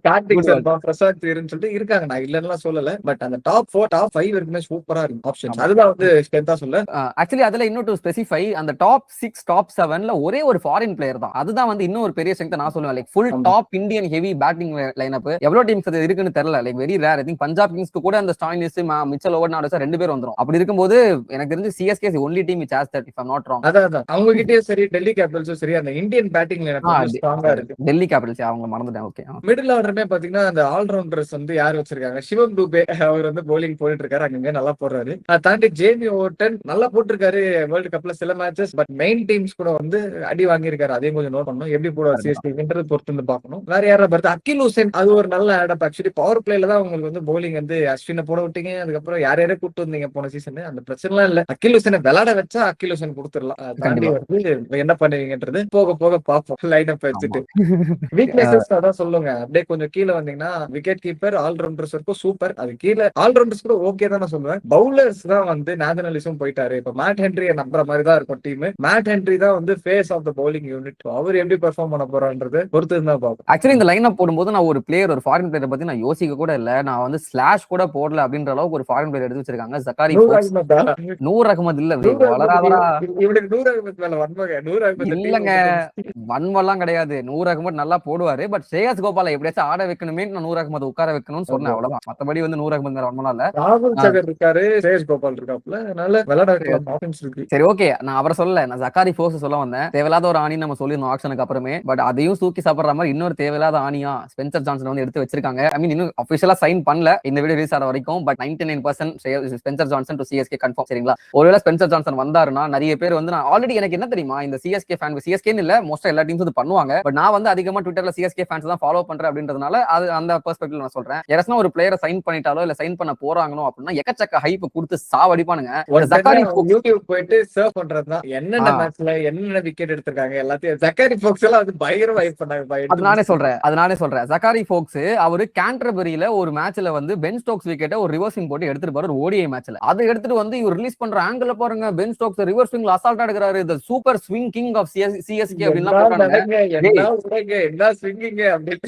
கார்த்திக் சர்மா, பிரசாந்த் சொல்லிட்டு இருக்காங்க. நான் இல்லன்னா சொல்லல, பட் அந்த டாப் 4 டாப் 5 இருக்குமே சூப்பரா இருக்கும் ஆப்ஷன்ஸ். அதுதான் வந்து ஸ்ட்ரென்த்தா சொல்ல. ஆக்சுவலி அதுல இன்னும் டு ஸ்பெசிஃபை, அந்த டாப் 6 டாப் 7ல ஒரே ஒரு ஃபாரின் பிளேயர் தான். அதுதான் வந்து இன்னும் ஒரு பெரிய ஸ்ட்ரென்த் நான் சொல்லுவேன். Like full top Indian heavy batting lineup எவ்வளவு டீம்ஸ் அது இருக்குன்னு தெரியல. Like very rare. I think Punjab கிங்ஸ்க்கு கூட அந்த ஸ்டாயினிஸ் மிச்சல் ஓவன் ஆடுச்சா 2 பேர் வந்துரும். அப்படி இருக்கும்போது எனக்கு தெரிஞ்சு CSK is only team which has that, if I am not wrong. அதான் அவங்க கிட்டயும் சரி, டெல்லி கேபிட்டல்ஸும் சரி, அந்த இந்தியன் பேட்டிங் லைனப் ஸ்ட்ராங்கா இருக்கு. டெல்லி கேபிட்டல்ஸ் அவங்க மறந்துட்டேன். ஓகே, மிடில் ஆர்டருமே பாத்தீங்கன்னா அந்த ஆல்ரவுண்டர்ஸ் வந்து யார் வச்சிருக்காங்க, சிவம் தூபே அவர் வந்து பவுலிங் போயிட்டு இருக்காரு, அங்கங்க நல்லா போடுறாரு. அதை தாண்டி ஜேமி ஓட்டன் நல்லா போட்டிருக்காரு வேர்ல்டு கப்ல சில மேட்சஸ். பட் மெயின் டீம்ஸ் கூட வந்து அடி வாங்கியிருக்காரு, அதையும் கொஞ்சம் நோட் பண்ணணும். எப்படி போடுவார் சிஎஸ்கே பொறுத்து வந்து பார்க்கணும். வேற யாரா பார்த்து அகில் ஹுசேன், அது ஒரு நல்ல ஆடப். ஆக்சுவலி பவர் பிளேல தான் உங்களுக்கு வந்து பவுலிங் வந்து அஸ்வினை போட விட்டீங்க, அதுக்கப்புறம் யாரையாரே கூட்டு வந்தீங்க போன சீசன். அந்த பிரச்சனை இல்ல, அகில் ஹுசேனை விளையாட வச்சா அகில் ஹுசேன் கொடுத்துடலாம். தாண்டி வந்து என்ன பண்ணுவீங்கன்றது போக போக பார்ப்போம் லைன் அப் வச்சுட்டு. வீக்னஸஸ் அதான் சொல்லுங்க. அப்படியே கொஞ்சம் கீழே வந்தீங்கன்னா விக்கெட் கீப்பர், ஆல்ரவுண்டர்ஸ் இருக்கும் சூப்பர். அது கீழே ஆல்ரவுண்டர்ஸ் கூட ஓகே தான் நான் சொல்லுவேன். பவுலர்ஸ் தான் வந்து நேஷனலிசம் போயிட்டாரு. இப்ப மேட் ஹென்ரியை நம்புற மாதிரி தான் இருக்கும் டீம். மேட் ஹென்ரி தான் வந்து face of the bowling unit. அவர் எப்படி பெர்ஃபார்ம் பண்ண போறான்றது பொறுத்து தான் பார்ப்போம். ஆக்சுவலி இந்த லைன் அப் போடும்போது நான் ஒரு பிளேயர், ஒரு ஃபாரின் பிளேயரை பத்தி நான் யோசிக்க கூட இல்ல. நான் வந்து ஸ்லாஷ் கூட போடல அப்படின்ற அளவுக்கு ஒரு ஃபாரின் பிளேயர் எடுத்து வச்சிருக்காங்க, ஜக்காரி ஃபோக்ஸ். நூர் அகமது இல்ல bro. நூறு வளராதரா இவனுக்கு 100 அகமது மேல வன்மங்க. 100 அகமது இல்லங்க. வன்வெல்லாம் கிடையாது. நூர் அகமது நல்லா போடுவாரு. பட் ஸ்ரேயஸ் கோபால எப்படியாச்சும் ஆட வைக்கணுமே நான் நூர் அகமது உட்கார வைக்கணும்னு சொன்னேன். அவ்வளவுதான். மத்தபடி வந்து நூர் அகமது மேல வன்மலாம் இல்ல. ராகுல் சகர் இருக்காரு, ஸ்ரேயஸ் கோபால் இருக்காப்ல. அதனால விளையாட வைக்கலாம். ஆப்ஷன்ஸ் இருக்கு. சரி ஓகே, நான் அவரை சொல்லல, நான் ஜக்காரி ஃபோர்ஸ் சொல்ல வந்தேன். தேவையில்லாத ஒரு ஆணி நம்ம சொல்லிருந்தோம் ஆக்ஷனுக்கு அப்புறமே. பட் அதையும் தூக்கி சாப்பிடுற மாதிரி இன்னொரு தேவையில்லாத ஆணியா ஸ்பென்சர் ஜான்சன் வந்து எடுத்து வச்சிருக்காங்க. ஐ மீன் இன்னும் அபிஷியலா சைன் பண்ணல இந்த வீடியோ ரிலீஸ் ஆகிற வரைக்கும். But 99% Spencer Johnson to CSK confirm. சரிங்களா? ஒருவேளை ஸ்பென்சர் ஜான்சன் வந்தாருன்னா நிறைய பேர் வந்து நான் ஆல்ரெடி எனக்கு என்ன தெரியுமா, இந்த சிஎஸ்கே ஃபேன் சிஎஸ்கேன்னு இல்ல மோஸ்டா எல்லா டீம்ஸும் இது பண்ணுவாங்க. பட் நான் வந்து அதிகமா ட்விட்டர்ல சிஎஸ்கே ஃபேன்ஸ் தான் ஃபாலோ பண்றேன் அப்படின்றதுனால அது அந்த பெர்ஸ்பெக்டிவ்ல நான் சொல்றேன். யாராச்சும் ஒரு பிளேயரை சைன் பண்ணிட்டாலோ இல்ல சைன் பண்ண போறாங்களோ அப்படின்னா எக்கச்சக்க ஹைப் கொடுத்து சாவடிப்பானுங்க. ஜக்காரி யூடியூப் போயிட்டு சர்வ் பண்றதுதான் என்னென்ன மேட்ச்ல என்னென்ன விக்கெட் எடுத்திருக்காங்க எல்லாத்தையும் ஜக்காரி ஃபோக்ஸ் எல்லாம் வந்து பயங்கர வைப் பண்ணாங்க. அது நானே சொல்றேன் ஜக்காரி ஃபோக்ஸ் அவரு கேண்டர்பரியில ஒரு மேட்ச்ல வந்து பென் ஸ்டோக்ஸ் விக்கெட்டை ஒரு ரிவர்சிங் போட்டு எடுத்துட்டு பாரு ஒரு ஓடிஐ மேட்ச்ல. அதை எடுத்துட்டு வந்து இவர் ரிலீஸ் பண்ற ஆங்கிள் பாருங்க, பென் ஸ்டோக்ஸ் ரிவர்ஸ் ஸ்விங்ல அசால்ட்டா எடுக்கிறாரு. The super swing king of CSK அப்படினா போறாங்க. என்ன ஸ்விங்கிங் அப்படினு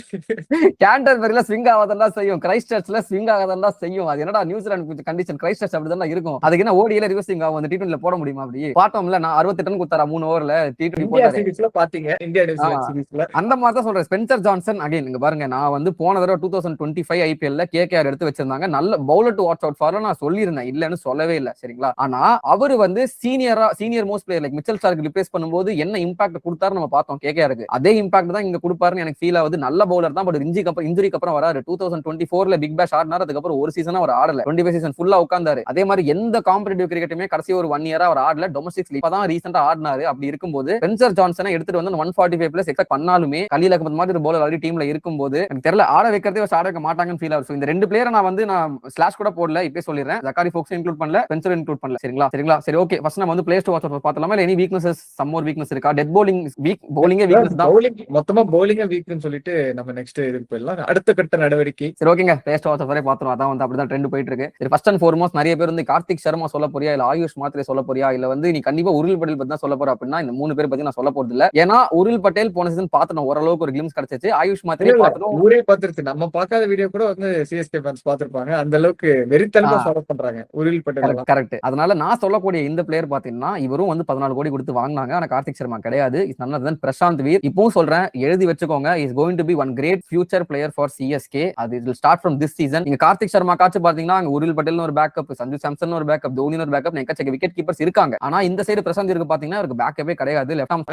கேண்டர்பரியில ஸ்விங் ஆகாததா செய்யும், கிரைஸ்ட் சர்ச்ல ஸ்விங் ஆகாததா செய்யும். அது என்னடா நியூசிலாந்து கண்டிஷன், கிரைஸ்ட் சர்ச் அப்படிதான் இருக்கும். அதுக்கு என்ன ஓடிஐல ரிவர்சிங் ஆகும், அந்த டி20ல போட முடியுமா? அப்படி பார்த்தோம்ல, நான் 68 ரன் குத்தாரா 3 ஓவர்ல டி20 போட்டாரு. பாத்தீங்க இந்தியா நியூசிலாந்து சீரிஸ்ல அந்த மாதிரி தான் சொல்றேன். ஸ்பென்சர் ஜான்சன் அகைன் இங்க பாருங்க, நான் வந்து போன தடவை 2025 ஐபிஎல்ல கேகேஆர் எடுத்து வச்சிருந்தாங்க. நல்ல bowler to watch out for நான் சொல்லியிருந்தேன், இல்லன்னு சொல்லவே இல்லை. சரிங்களா? ஆனா அவரு வந்து senior most player like Mitchell Stark replace பண்ணும்போது என்ன இம்பாக்ட் கொடுத்தாரு நம்ம பார்த்தோம் கேகேஆருக்கு. அதே இம்பாக்ட் தான் இங்க கொடுப்பாருன்னு எனக்கு ஃபீல் ஆகுது. நல்ல பவுலர் தான், பட் இன்ஜுரிக்கு அப்புறம் வராரு. 2024ல பிக் பேஷ் ஆடினார், அதுக்கப்புறம் ஒரு சீசன் அவர் ஆடல. 25 சீசன் ஃபுல்லா உட்கார்ந்தாரு. அதே மாதிரி எந்த காம்படிட்டிவ் கிரிக்கெட்டுமே கடைசி ஒரு 1 இயரா அவர் ஆடல. டொமஸ்டிக் லீக் தான் ரீசெண்டா ஆடினாரு. அப்படி இருக்கும்போது ஸ்பென்சர் ஜான்சனை எடுத்துட்டு வந்து 145 எக்ஸ்பெக்ட் பண்ணாலுமே கலீல் அகமது மாதிரி ஒரு பவுலர் ஆல்ரெடி டீம்ல இருக்கும்போது எனக்கு தெரியல ஆட வைக்கிறதே ஆட வைக்க மாட்டாங்கன்னு ஃபீல் ஆகுது. இந்த ரெண்டு பிளேயரை நான் ஸ்லாஷ் கூட போடல, இப்பவே சொல்லிடுறேன். ஜக்காரி ஃபோக்ஸ் இன்க்ளூட் பண்ணல, ஸ்பென்சர் இன்க்ளூட் பண்ணல. சரிங்களா? சரி ஓகே, ஃபர்ஸ்ட் நம்ம வந்து பிளேயர்ஸ் டு வாட்ச் அவுட் பார்த்தலாமா? இல்ல any weaknesses, some more weakness இருக்கா? டெட் பவுலிங் வீக், பவுலிங்கே வீக்னஸ் தான். மொத்தமா பவுலிங்கே வீக்னு சொல்லிட்டு நம்ம நெக்ஸ்ட் இதுக்கு போயிடலாம். அடுத்த கட்ட நடவடிக்கை. சரி ஓகேங்க, பிளேயர்ஸ் டு வாட்ச் அவுட் வரை பார்த்தோம். அதான் வந்து அப்படிதான் ட்ரெண்ட் போயிட்டு இருக்கு. சரி, ஃபர்ஸ்ட் அண்ட் ஃபார்மோஸ்ட் நிறைய பேர் வந்து கார்த்திக் சர்மா சொல்ல போறியா, இல்ல ஆயுஷ் மாத்ரே சொல்ல போறியா, இல்ல வந்து நீ கண்டிப்பா உருள் பட்டேல் பத்தி தான் சொல்ல போற அப்படின்னா இந்த 3 பேர் பத்தி நான் சொல்ல போறது இல்ல. ஏன்னா உருள் பட்டேல் போன சீசன் பார்த்தோம், ஓரளவுக்கு ஒரு கிளிம்ஸ் கிடைச்சிச்சு. ஆயுஷ் மாத்ரே பார்த்தோம், ஊரே பார்த்துருச்சு. நம்ம பார்க்காத வீடியோ கூட வந்து சிஎஸ்கே ஃபேன்ஸ் பார்த்திருப்பாங்க. அந்த அளவுக்கு வெறித்தனமா ஃபாலோ பண்றாங்க உருள் பட்டேல். கரெக்ட். அதனால நான் சொல்லக்கூடிய இந்த பிளேயர் பாத்தீங்கன்னா இவரும் வந்து 14 கோடி கொடுத்து வாங்கினாங்க. ஆனா கார்த்திக் சர்மா கிடையாது. Is none other than Prashant Veer. இப்பவும் சொல்றேன், எழுதி வச்சுக்கோங்க. Is going to be one great future player for CSK. அது it will start from this season. நீங்க கார்த்திக் சர்மா காச்சு பாத்தீங்கன்னா அங்க உருள் பட்டேல் ஒரு பேக்கப், சஞ்சு சாம்சன் ஒரு பேக்கப், தோனி ஒரு பேக்கப், எக்கச்சக்க விக்கெட் கீப்பர்ஸ் இருக்காங்க. ஆனா இந்த சைடு பிரசாந்த் வீருக்கு பாத்தீங்கன்னா அவருக்கு பேக்கப்பே கிடையாது. லெஃப்ட் ஆர்ம்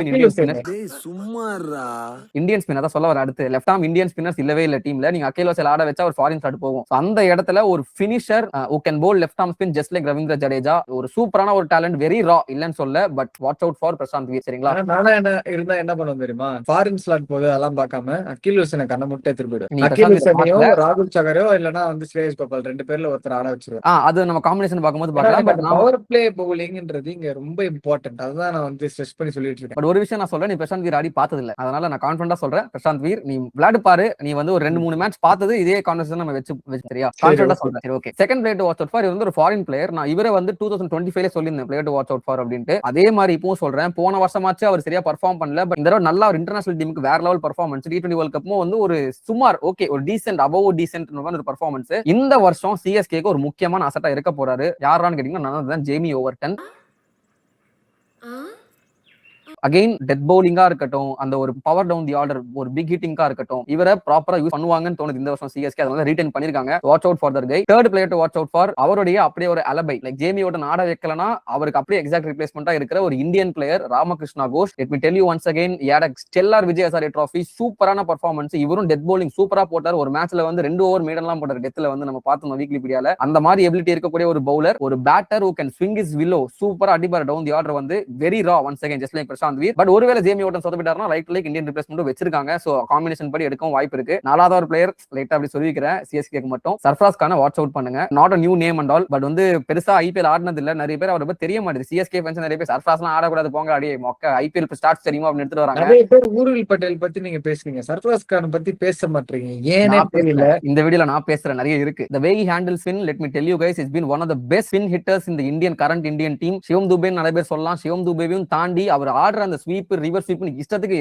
இந்தியன் ஸ்பின்னர் தான் சொல்ல வர. அடுத்து லெஃப்ட் ஆர்ம் இந்தியன் ஸ்பின்னர்ஸ் இல்லவே இல்ல டீம்ல. நீங்க அகேலோ செல் ஆட வச்சா ஒரு ஃபாரின் ஸ்டார்ட் போகும். அந்த இடத்துல ஒரு finisher who can bowl left arm spin just like Ravindra Jadeja, ஒரு சூப்பரான ஒரு டேலண்ட், வெரி ரா இல்லன்னு சொல்ல, but watch out for Prashant Veer. சரிங்களா? நானா என்ன பண்ணுவோம் தெரியுமா, ஃபாரின் ஸ்லாட் போது அதெல்லாம் பார்க்காம அகில் ஹுசைனை கண்ண முட்டை திருப்பிடுவேன். அகில் ஹுசைனையோ ராகுல் சகரோ இல்லனா வந்து ஸ்ரேயஸ் கோபால் 2 பேர்ல ஒருத்தர் ஆட வச்சிருவேன். அது நம்ம காம்பினேஷன் பார்க்கும்போது பார்க்கலாம். பட் பவர் பிளே பவுலிங்ன்றது இங்க ரொம்ப இம்பார்ட்டன்ட். அதுதான் நான் வந்து ஸ்ட்ரெஸ் பண்ணி சொல்லிட்டு இருக்கேன். பட் ஒரு விஷயம் நான் சொல்றேன், நீ பிரசாந்த் வீர் ஆடி பார்த்தது இல்ல. அதனால நான் கான்ஃபிடண்டா சொல்றேன், பிரசாந்த் வீர் நீ விளையாடு பாரு. நீ வந்து ஒரு 2-3 மேட்ச் பார்த்தது, இதே கான்வர்சேஷன் நம்ம வச்சு சரியா கான்ஃபிடண்டா சொல்றேன். சரி okay, second player to watch out for இவர் வந்து ஒரு ஃபாரின் பிளேயர். நான் இவரை வந்து 2025ல சொல்லியிருந்தேன் player to watch out for அப்படின்ட்டு. அதே மாதிரி இப்பவும் சொல்றேன், போன வருஷமாச்சு அவர் சரியா பெர்ஃபார்ம் பண்ணல. பட் இந்த தடவை நல்ல ஒரு இன்டர்நேஷனல் டீமுக்கு வேற லெவல் பெர்ஃபார்மன்ஸ். T20 வேர்ல்ட் கப்பும் வந்து ஒரு சுமார் ஓகே, ஒரு டீசென்ட் அபவ் டீசென்ட் ஒரு பெர்ஃபார்மன்ஸ். இந்த வருஷம் சிஎஸ்கேக்கு ஒரு முக்கியமான அசெட்டா இருக்க போறாரு. யாரான்னு கேட்டீங்கன்னா நான் ஜேமி ஓவர்டன். அகைன் டெட் பவுலிங்கா இருக்கட்டும், அந்த ஒரு பவர் டவுன் தி ஆர்டர், ஒரு பிக் ஹிட்டிங்கா இருக்கட்டும், இவரை ப்ராப்பரா யூஸ் பண்ணுவாங்கன்னு தோணுது இந்த வருஷம் சிஎஸ்கே. அதனால ரீடைன் பண்ணிருக்காங்க. Watch out for their guy. Third player to watch out for அவருடைய அப்படியே ஒரு அலபை லைக் ஜேமி ஓவர்டன் ஆட வைக்கலனா அவருக்கு அப்படியே எக்ஸாக்ட் ரிப்ளேஸ்மெண்டா இருக்கிற ஒரு Indian player Ramakrishna Ghosh. Let me tell you once again, stellar Vijay Hazare trophy சூப்பரான பெர்ஃபார்மன்ஸ். இவரும் டெத் பவுலிங் சூப்பரா போட்டார். ஒரு மேட்ச்ல வந்து 2 ஓவர் மீடன்லாம் போட்டார் டெத்ல வந்து நம்ம பார்த்தோம் வீக்லி பீடியால. அந்த மாதிரி எபிலிட்டி இருக்கக்கூடிய ஒரு பவுலர், ஒரு batter who can swing his willow, சூப்பரா அடிபார் டவுன் தி ஆர்டர் வந்து very raw once again just like Prashant Veer. But ஒருவேளை ஜேமி ஓவர்டன் சொதப்பிட்டாருன்னா ரைட் லைக் இந்தியன் ரிப்ளேஸ்மெண்ட் வச்சிருக்காங்க. சோ காம்பினேஷன் படி எடுக்கவும் வாய்ப்பு இருக்கு. 4வது ஒரு பிளேயர் லைட்டா அப்படி சொல்லிக்கிறேன் சிஎஸ்கேக்கு மட்டும், சர்ஃப்ராஸ் கான வாட்ச் அவுட் பண்ணுங்க. Not a new name and all, but வந்து பெருசா ஐபிஎல் ஆடினது இல்ல. நிறைய பேர் அவரை பத்தி தெரிய மாட்டேங்குது. சிஎஸ்கே ஃபேன்ஸ் நிறைய பேர் சர்ஃப்ராஸ்லாம் ஆடக்கூடாது போங்க, அடி மொக்க ஐபிஎல் ஸ்டார்ட்ஸ் தெரியுமா அப்படின்னு எடுத்துட்டு வராங்க. நிறைய பேர் உருள் பட்டேல் பத்தி நீங்க பேசுறீங்க, சர்ஃப்ராஸ் கான் பத்தி பேச மாட்டீங்க, ஏனே தெரியல. இந்த வீடியோல நான் பேசுறேன், நிறைய இருக்கு. The way he handles spin, let me tell you guys, he's been one of the best spin hitters in the current Indian team. சிவம் துபே நிறைய பேர் சொல்லலாம். சிவம் துபேவையும் தாண்டி அவர் ஆடுற ஆடுற அந்த ஸ்வீப் ரிவர்ஸ் ஸ்வீப் இஷ்டத்துக்கு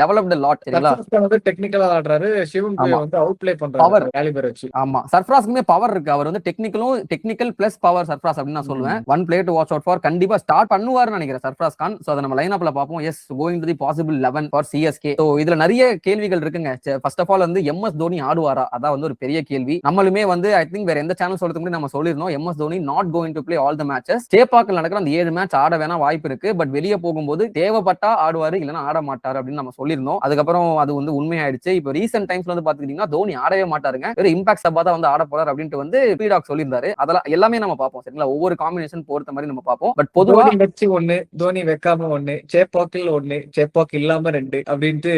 டெவலப்டு லாட். சரிங்களா? சர்ஃப்ராஸ் கான் வந்து டெக்னிக்கலா ஆடுறாரு, சிவம் துபே ஆமா. வந்து அவுட் ப்ளே பண்றாரு பவர். கேலிபர் வச்சு. ஆமா, சர்ஃப்ராஸ்க்குமே பவர் இருக்கு. அவர் வந்து டெக்னிக்கல் பிளஸ் பவர் சர்ஃப்ராஸ் அப்படின்னு நான் சொல்லுவேன். One player to watch out for. கண்டிப்பா ஸ்டார்ட் பண்ணுவாருன்னு நினைக்கிறேன் சர்ஃப்ராஸ் கான். சோ அத நம்ம லைன் அப்ல பாப்போம். Yes, going to the possible 11 for CSK. So இதுல நிறைய கேள்விகள் இருக்குங்க. ஃபர்ஸ்ட் ஆஃப் ஆல் வந்து எம்எஸ் தோனி ஆடுவாரா, அதான் வந்து ஒரு பெரிய கேள்வி. நம்மளுமே வந்து ஐ திங்க் வேற எந்த சேனல் சொல்றதுக்கு முன்னாடி நம்ம சொல்லிருந்தோம், MS Dhoni not going to play all the matches. சேப்பாக்கில் நடக்கிற அந்த 7 மேட்ச் ஆட வேணா வாய்ப்பு இருக்கு, பட் வெளியே போகும்போது தேவைப்பட்டா ஆடுவாரு, இல்லைன்னா ஆட மாட்டாரு அப்படின்னு நம்ம சொல்லியிருந்தோம். அதுக்கப்புறம் அது வந்து உண்மையாயிடுச்சு. இப்போ ரீசென்ட் டைம்ஸ்ல வந்து பாத்துக்கிட்டீங்கன்னா தோனி ஆடவே மாட்டாருங்க, வெறும் இம்பாக்ட் சப்பா தான் வந்து ஆட போறாரு அப்படின்ட்டு வந்து பீடாக் சொல்லியிருந்தாரு. அதெல்லாம் எல்லாமே நம்ம பார்ப்போம். சரிங்களா? ஒவ்வொரு காம்பினேஷன் பொறுத்த மாதிரி நம்ம பார்ப்போம். பட் பொதுவா தோனி வச்சு 1, தோனி வைக்காம 1, சேப்பாக்கில் 1, சேப்பாக் இல்லாம 2 அப்படின்ட்டு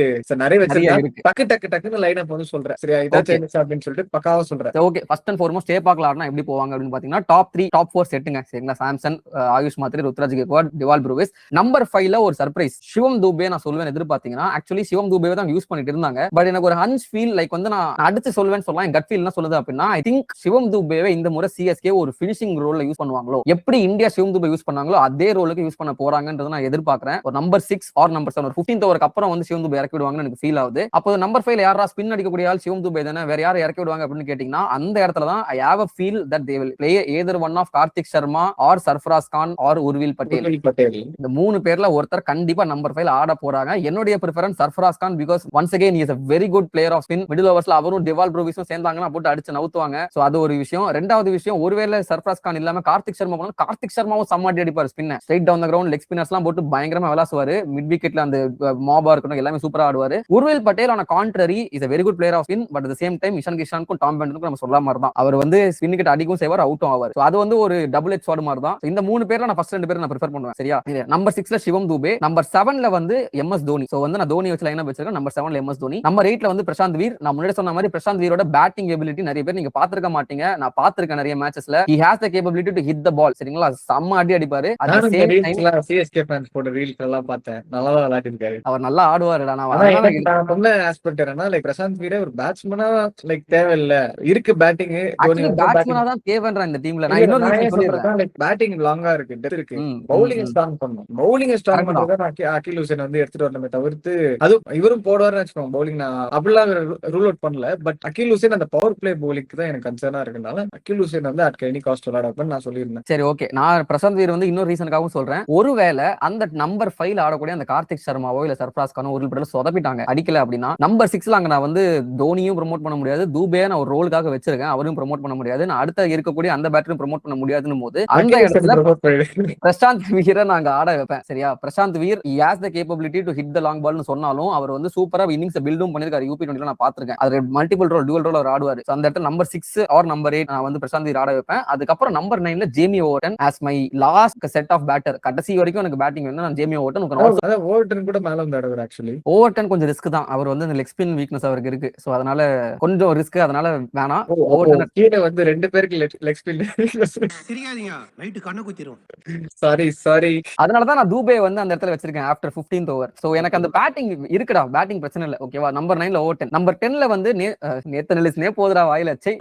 நிறைய வச்சிருக்காங்க. இருக்கு. டக்குன்னு லைன் அப் வந்து சொல்றேன். சரியா? இதான் சேஞ்சஸ் அப்படின்னு சொல்லிட்டு பக்காவா சொல்றேன். ஓகே, ஃபர்ஸ்ட் அண்ட் ஃபார்மோஸ்ட் சேப்பாக்ல ஆடுனா எப்படி போவாங்க அப்படின்னு பாத்தீங்கன்னா டாப் 3 டாப் 4 செட்டுங்க. சரிங்களா? Samson, Ayush Mhatre, Ruturaj Gaikwad, Dewald Brevis. Number 5ல ஒரு சர்ப்ரைஸ் சிவம் தூபே நான் சொல்லுவேன் எதிர்பார்த்தீங்கன்னா. ஆக்சுவலி சிவம் தூபேவை தான் யூஸ் பண்ணிட்டு இருந்தாங்க. பட் எனக்கு ஒரு ஹன்ச் ஃபீல் லைக் வந்து நான் அடிச்சு சொல்வேன்னு சொல்லலாம். என் கட் ஃபீல் என்ன சொல்லுது அப்படின்னா, ஐ திங்க் சிவம் தூபேவை இந்த முறை சிஎஸ்கே ஒரு ஃபினிஷிங் ரோல்ல யூஸ் பண்ணுவாங்களோ, எப்படி இந்தியா சிவம் தூபே யூஸ் பண்ணாங்களோ அதே ரோலுக்கு யூஸ் பண்ண போறாங்கன்றது நான் எதிர்பார்க்கிறேன். ஒரு நம்பர் 6 ஆர் நம்பர் 7 ஒரு 15th ஓவருக்கு அப்புறம் வந்து சிவம் தூபே இறக்கி விடுவாங்கன்னு எனக்கு ஃபீல் ஆகுது. அப்போ நம்பர் 5ல யாரா ஸ்பின் அடிக்கக்கூடிய ஆள் சிவம் தூபே தானே, வேற யாரை இறக்கி விடுவாங்க அப்படின்னு கேட்டீங்கன்னா அந்த இடத்துல தான் I have a feel that they will play either one of Karthik Sharma or Sarfaraz Khan or Urvil Patel. இந்த 3 பேர்ல ஒருத்தர் கண்டிப்பா நம்பர் 5ல ஆட போறாங்க. என்னுடைய preference Sarfaraz Khan, because once again he is a very good player of spin. Middle ஓவர்ஸ்ல அவரும் டிவால் ப்ரூவிஸும் சேர்ந்தாங்கன்னா போட்டு அடிச்சு நவுத்துவாங்க. சோ அது ஒரு விஷயம். ரெண்டாவது விஷயம், ஒருவேளை சர்ஃப்ராஸ் கான் இல்லாம கார்த்திக் சர்மா போனா கார்த்திக் சர்மாவும் சம்மாடி அடிப்பார் ஸ்பின்ன. Straight down the ground leg spinners எல்லாம் போட்டு பயங்கரமா விளாசுவாரு. மிட் விக்கெட்ல அந்த மாபா இருக்கணும் எல்லாமே சூப்பரா ஆடுவாரு. உர்வில் பட்டேல் ஆன contrary is a very good player of spin, but at the same time Ishan கிஷானுக்கும் டாம் பெண்டனுக்கும் நம்ம சொல்ல மாதிரி தான், அவர் வந்து ஸ்பின் கிட்ட அடிக்கும் செய்வார், அவுட்டும் ஆவார். சோ அது வந்து ஒரு டபுள் எட்ஜ் ஸ்வார்ட் மாதிரி தான். இந்த 3 பேர்ல நான் ஃபர்ஸ்ட் 2 பேரை நான் ப்ரிஃபர் பண்ணுவேன். சரியா? நம்பர் 6ல சிவம் தூபே, நம்பர் 7ல வந்து எம்எஸ் தோனி. சோ வந்து நான் தோனி வச்சு லைன் அப் வச்சிருக்கேன். நம்பர் 7ல எம்எஸ் தோனி. நம்பர் 8ல வந்து பிரசாந்த் வீர். நான் முன்னாடி சொன்ன மாதிரி பிரசாந்த் வீரோட பேட்டிங் எபிலிட்டி நிறைய பேர் நீங்க பாத்துருக்க மாட்டீங்க. நான் பாத்துருக்கேன் நிறைய மேட்சஸ்ல. he has the capability to hit the ball. சரிங்களா? செம்ம அடி அடிப்பாரு. at the same time CSK fans போட்ட ரீல்ஸ் எல்லாம் பார்த்தேன், நல்லா தான் விளையாடி இருக்காரு. அவர் நல்லா ஆடுவாருடா. நான் சொன்ன ஆஸ்பெக்ட் என்னன்னா, லைக் பிரசாந்த் வீரே ஒரு பேட்ஸ்மேனா லைக் தேவையில்லை, இருக்கு பேட்டிங். பேட்ஸ்மேனா தான் தேவைன்ற இந்த டீம்ல. நான் இன்னொரு விஷயம் சொல்றேன், லைக் பேட்டிங் லாங்கா இருக்கு, டெப்த் இருக்கு, பவுலிங் ஸ்ட்ராங் பண்ணனும். பவுலிங் ஸ்ட்ராங் பண்றத அகில் ஹுசைன் வந்து எடுத்துட்டு வரணுமே தவிர்த்து, அது இவரும் போடுவாருன்னு வெச்சுக்கோங்க பவுலிங். நான் அப்படிலாம் ரூல் அவுட் பண்ணல, பட் அகில் ஹுசைன் அந்த பவர் பிளே பவுலிங்க்கு தான் எனக்கு கன்சர்னா இருக்குனால அகில் ஹுசைன் வந்து அட் எனி காஸ்ட் விளையாடப்பன்னு நான் சொல்லியிருந்தேன். சரி, ஓகே. நான் பிரசாந்த் வீர் வந்து இன்னொரு ரீசனுக்காகவும் சொல்றேன். ஒருவேளை அந்த நம்பர் 5ல ஆடக்கூடிய அந்த கார்த்திக் சர்மாவோ இல்ல சர்ஃப்ராஸ் கானோ ஒரு படல சொதப்பிட்டாங்க, அடிக்கல அப்படின்னா நம்பர் 6ல அங்க நான் வந்து தோனியும் ப்ரோமோட் பண்ண முடியாது, தூபே நான் ஒரு ரோலுக்காக வச்சிருக்கேன், அவரும் ப்ரோமோட் பண்ண முடியாது, நான் அடுத்த இருக்கக்கூடிய அந்த பேட்டரும் ப்ரோமோட் பண்ண முடியாதுன்னு போது அந்த இடத்துல பிரசாந்த் வீரை நாங்க ஆட வைப்பேன். சரியா? Prashanth Veer he has the capability to hit the long ball னு சொன்னாலும் அவர் வந்து சூப்பரா இன்னிங்ஸ் பில்டும் பண்ணிருக்காரு. யூபி20 நான் பாத்துருக்கேன். அது மல்டிபிள் ரோல் டுவல் ரோல் அவர் ஆடுவாரு. அந்த இடத்துல நம்பர் 6 ஆர் நம்பர் 8 நான் வந்து பிரசாந்த் வீர் ஆட வைப்பேன். அதுக்கப்புறம் நம்பர் 9ல Jamie Overton as my last set of batter. கடைசி வரைக்கும் எனக்கு பேட்டிங் வேணும், நான் ஜேமி ஓவர்டன். ஓவர்டன் கூட மேல வந்து ஆடுவார். ஆக்சுவலி ஓவர்டன் கொஞ்சம் ரிஸ்க் தான், அவர் வந்து அந்த லெக் ஸ்பின் வீக்னஸ் அவருக்கு இருக்கு. சோ அதனால கொஞ்சம் ரிஸ்க், அதனால வேணாம். ஓவர்டன் கீழ வந்து 2 பேருக்கு லெக் ஸ்பின். சிரிக்காதீங்க, நைட் கண்ண குத்திரும். சாரி. அதனால தான் நான் தூபே வந்து அந்த இடத்துல வச்சிருக்கேன் ஆஃப்டர் 15th ஓவர். சோ எனக்கு அந்த பேட்டிங் இருக்குடா, பேட்டிங் பிரச்சனை இல்ல. ஓகேவா? நம்பர் 9ல ஓவர்டன். நம்பர் 10ல வந்து நேத்து நிலிஸ்னே போதுடா வாயில வச்சை.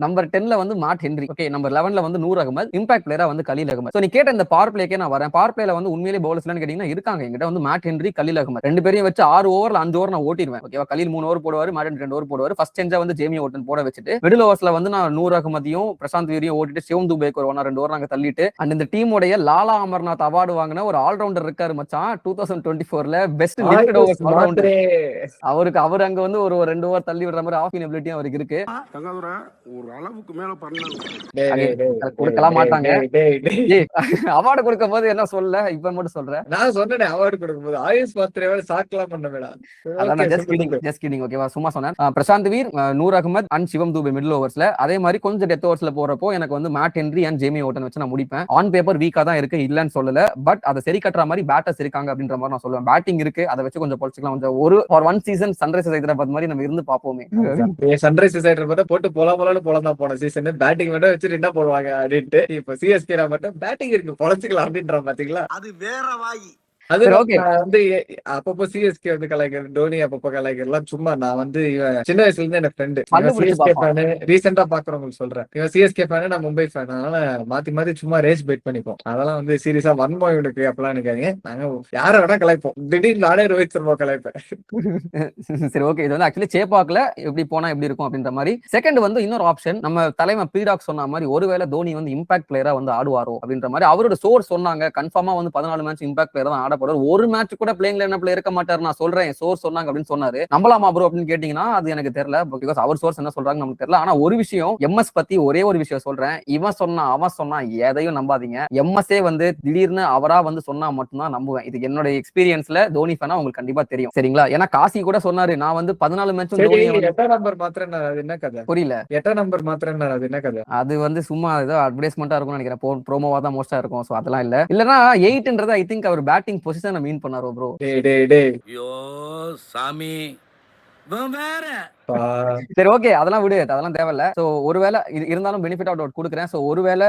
நம்பர் 10ல வந்து மாட் ஹென்றி. ஓகே. நம்பர் 11ல வந்து நூர் அகமது. இம்பாக்ட் பிளேயரா வந்து கலீல் அகமது. சோ நீ கேட்ட இந்த பவர் பிளேக்கே நான் வரேன். பவர் பிளேல வந்து உண்மையிலேயே பவுலர்ஸ்லாம் கேட்டீங்கன்னா இருக்காங்க என்கிட்ட வந்து மாட் ஹென்றி, கலீல் அகமது. ரெண்டு பேரையும் வச்சு 6 ஓவர்ல 5 ஓவர் நான் ஓட்டிடுவேன். ஓகேவா? கலீல் 3 ஓவர் போடுவாரு, மாட் ஹென்றி 2 ஓவர் போடுவாரு. ஃபர்ஸ்ட் சேஞ்சா வந்து ஜேமி ஓவர்டன் போட வச்சுட்டு மிடில் ஓவர்ஸ்ல வந்து நான் நூர் அகமதியும் பிரசாந்த் வீரையும் ஓட்டிட்டு சிவம் தூபேக்கு ஒரு 1 or 2 ஓவர் நாங்க தள்ளிட்டு அண்ட் இந்த டீமோடைய லாலா அமர்நாத் அவார்டு வாங்கின ஒரு ஆல்ரவுண்டர் இருக்காரு மச்சான் 2024ல பெஸ்ட் லிமிடெட் ஓவர்ஸ் ஆல்ரவுண்டர். அவர் அங்க வந்து ஒரு 2 ஓவர் தள்ளி விடுற மாதிரி ஆஃப் எபிலிட்டி அவருக்கு இருக்கு. ஒரு அளவுக்கு மேல கொடுக்கலாம் மாட்டாங்க. அவார்டு கொடுக்கும் போது என்ன சொல்ல, இப்ப மட்டும் சொல்றேன். நான் சொன்னேன் அவார்டு கொடுக்கும் போது ஆயுஷ் மாத்திரை சாக்கலாம் பண்ண வேணாம். Just kidding. ஓகேவா? சும்மா சொன்னேன். பிரசாந்த் வீர், நூர் அகமது அண்ட் சிவம் தூபே மிடில் ஓவர்ஸ்ல. அதே மாதிரி கொஞ்சம் டெத் ஓவர்ஸ்ல போறப்போ எனக்கு வந்து Matt Henry and Jamie Overton வச்சு நான் முடிப்பேன். ஆன் பேப்பர் வீக்கா தான் இருக்கு, இல்லன்னு சொல்லல. பட் அதை சரி கட்டுற மாதிரி பேட்டர்ஸ் இருக்காங்க அப்படின்ற மாதிரி நான் சொல்லுவேன். பேட்டிங் இருக்கு, அதை வச்சு கொஞ்சம் பொழிச்சுக்கலாம். கொஞ்சம் ஒரு ஒன் சீசன் சன்ரைசர்ஸ் ஹைதராபாத் மாதிரி நம்ம இருந்து பாப்போமே. சன்ரைசர்ஸ் ஹைதராபாத் போட்டு போலாம் தான் போன சீசன் பேட்டிங் மட்டும் வச்சுட்டு என்ன போடுவாங்க அப்படின்ட்டு. இப்ப சிஎஸ்கே மட்டும் பேட்டிங் இருக்கு பொழைச்சுக்கலாம் அப்படின்ற பாத்தீங்களா? அது வேற வாயி. அது சரி, ஓகே. நான் வந்து அப்பப்போ சிஎஸ்கே வந்து கலாய்க்கிறது, டோனி அப்பப்போ கலாய்க்கிறதுலாம் சும்மா. நான் வந்து இவன் சின்ன வயசுல இருந்து எனக்கு ஃப்ரெண்டு. பல்லு இவன் பிடிச்சு சிஎஸ்கே பார்ப்பான். ஃபேனு. ரீசெண்டா பாக்குறவங்களுக்கு சொல்றேன். இவன் சிஎஸ்கே ஃபேனு, நான் மும்பை ஃபேன். அதனால மாத்தி மாத்தி சும்மா ரேஸ் பெட் பண்ணிப்போம். அதெல்லாம் வந்து சீரியஸா வன்மம் இவனுக்கு அப்பெல்லாம் நினைக்காதீங்க. நாங்க யார வேணா கலாய்ப்போம். திடீர்னு நானே ரோஹித் சர்மா கலாய்ப்பேன். சரி, ஓகே. இது வந்து ஆக்சுவலி சேப்பாக்ல எப்படி போனா எப்படி இருக்கும் அப்படின்ற மாதிரி. செகண்ட் வந்து இன்னொரு ஆப்ஷன், நம்ம தலைமை பீடாக் சொன்ன மாதிரி ஒருவேளை தோனி வந்து இம்பாக்ட் பிளேயரா வந்து ஆடுவாரோ அப்படின்ற மாதிரி அவரோட சோர்ஸ் சொன்னாங்க. கன்ஃபார்மா வந்து 14 மேட்ச் இம்பாக்ட் பிளேயர் தான் ஆட போறாரு. ஒரு மேட்ச் கூட பிளேயிங் லைனப்ல இருக்க மாட்டாரு, நான் சொல்றேன் சோர்ஸ் சொன்னாங்க அப்படின்னு சொன்னாரு. நம்பலாமா ப்ரோ அப்படின்னு கேட்டீங்கன்னா அது எனக்கு தெரியல. பிகாஸ் அவர் சோர்ஸ் என்ன சொல்றாங்க நமக்கு தெரியல. ஆனா ஒரு விஷயம், எம்எஸ் பத்தி ஒரே ஒரு விஷயம் சொல்றேன். இவன் சொன்னா அவன் சொன்னா எதையும் நம்பாதீங்க. எம்எஸ்ஏ வந்து திடீர்னு அவரா வந்து சொன்னா மட்டும்தான் நம்புவேன். இது என்னோட எக்ஸ்பீரியன்ஸ்ல தோனி ஃபேனா உங்களுக்கு கண்டிப்பா தெரியும். சரிங்களா? ஏன்னா காசி கூட சொன்னாரு, நான் வந்து 14 மேட்சும் சரி, தோனியை வந்து 8ஆம் நம்பர் மாத்திரம் அது என்ன கதை? புரியல. 8ஆம் நம்பர் மாத்திரம் அது என்ன கதை? அது வந்து சும்மா ஏதோ அட்வர்டைஸ்மெண்டா இருக்கும்னு நினைக்கிறேன். ப்ரோமோவா தான் மோஸ்டா இருக்கும். சோ அதெல்லாம் இல்ல. இல்லனா 8ன்றது ஐ திங்க் அவர் பேட்டிங் பொசிஷனை மீன் பண்ணாரோ ப்ரோ. டேய் டேய் டேய். ஐயோ சாமி வேற பா. சரி, ஓகே. அதெல்லாம் விடு, அதெல்லாம் தேவையில்ல. சோ ஒருவேளை இருந்தாலும் பெனிஃபிட் ஆஃப் டவுட் கொடுக்குறேன். சோ ஒருவேளை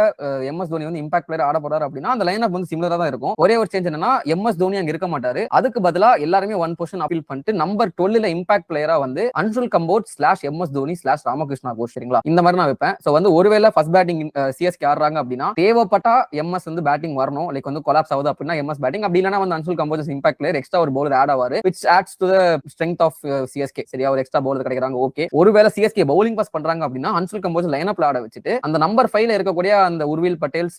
எம்எஸ் தோனி வந்து இம்பாக்ட் பிளேயர் ஆட போறாரு அப்படின்னா அந்த லைன் அப் வந்து சிமிலரா தான் இருக்கும். ஒரே ஒரு சேஞ்ச் என்னன்னா எம்எஸ் தோனி அங்க இருக்க மாட்டாரு. அதுக்கு பதிலா எல்லாருமே ஒன் பொசிஷன் அப்பீல் பண்ணிட்டு நம்பர் 12ல இம்பாக்ட் பிளேயரா வந்து அன்சுல் கம்போட் /எம்எஸ் தோனி /ராமகிருஷ்ணா கோஷ். சரிங்களா? இந்த மாதிரி நான் வைப்பேன். சோ வந்து ஒருவேளை ஃபர்ஸ்ட் பேட்டிங் சிஎஸ்கே ஆடுறாங்க அப்படின்னா தேவைப்பட்டா எம்எஸ் வந்து பேட்டிங் வரணும். லைக் வந்து கொலாப்ஸ் ஆகுது அப்படின்னா எம்எஸ் பேட்டிங், அப்படி இல்லைன்னா வந்து Anshul Kamboj impact player extra ஒரு பவுலர் ஆட் ஆவாரு, which adds to the strength of CSK. சரியா? ஒரு எக்ஸ்ட்ரா பவுலர் கிடைக்கிறாங்க. ஓகே. ஒருவேளை சிஎஸ்கே பவுலிங் பாஸ் பண்றாங்க அப்படின்னா அன்சுல் கம்போஸ் லைனப்ல ஆட வச்சுட்டு அந்த நம்பர் 5ல இருக்கக்கூடிய அந்த உர்வில் பட்டேல்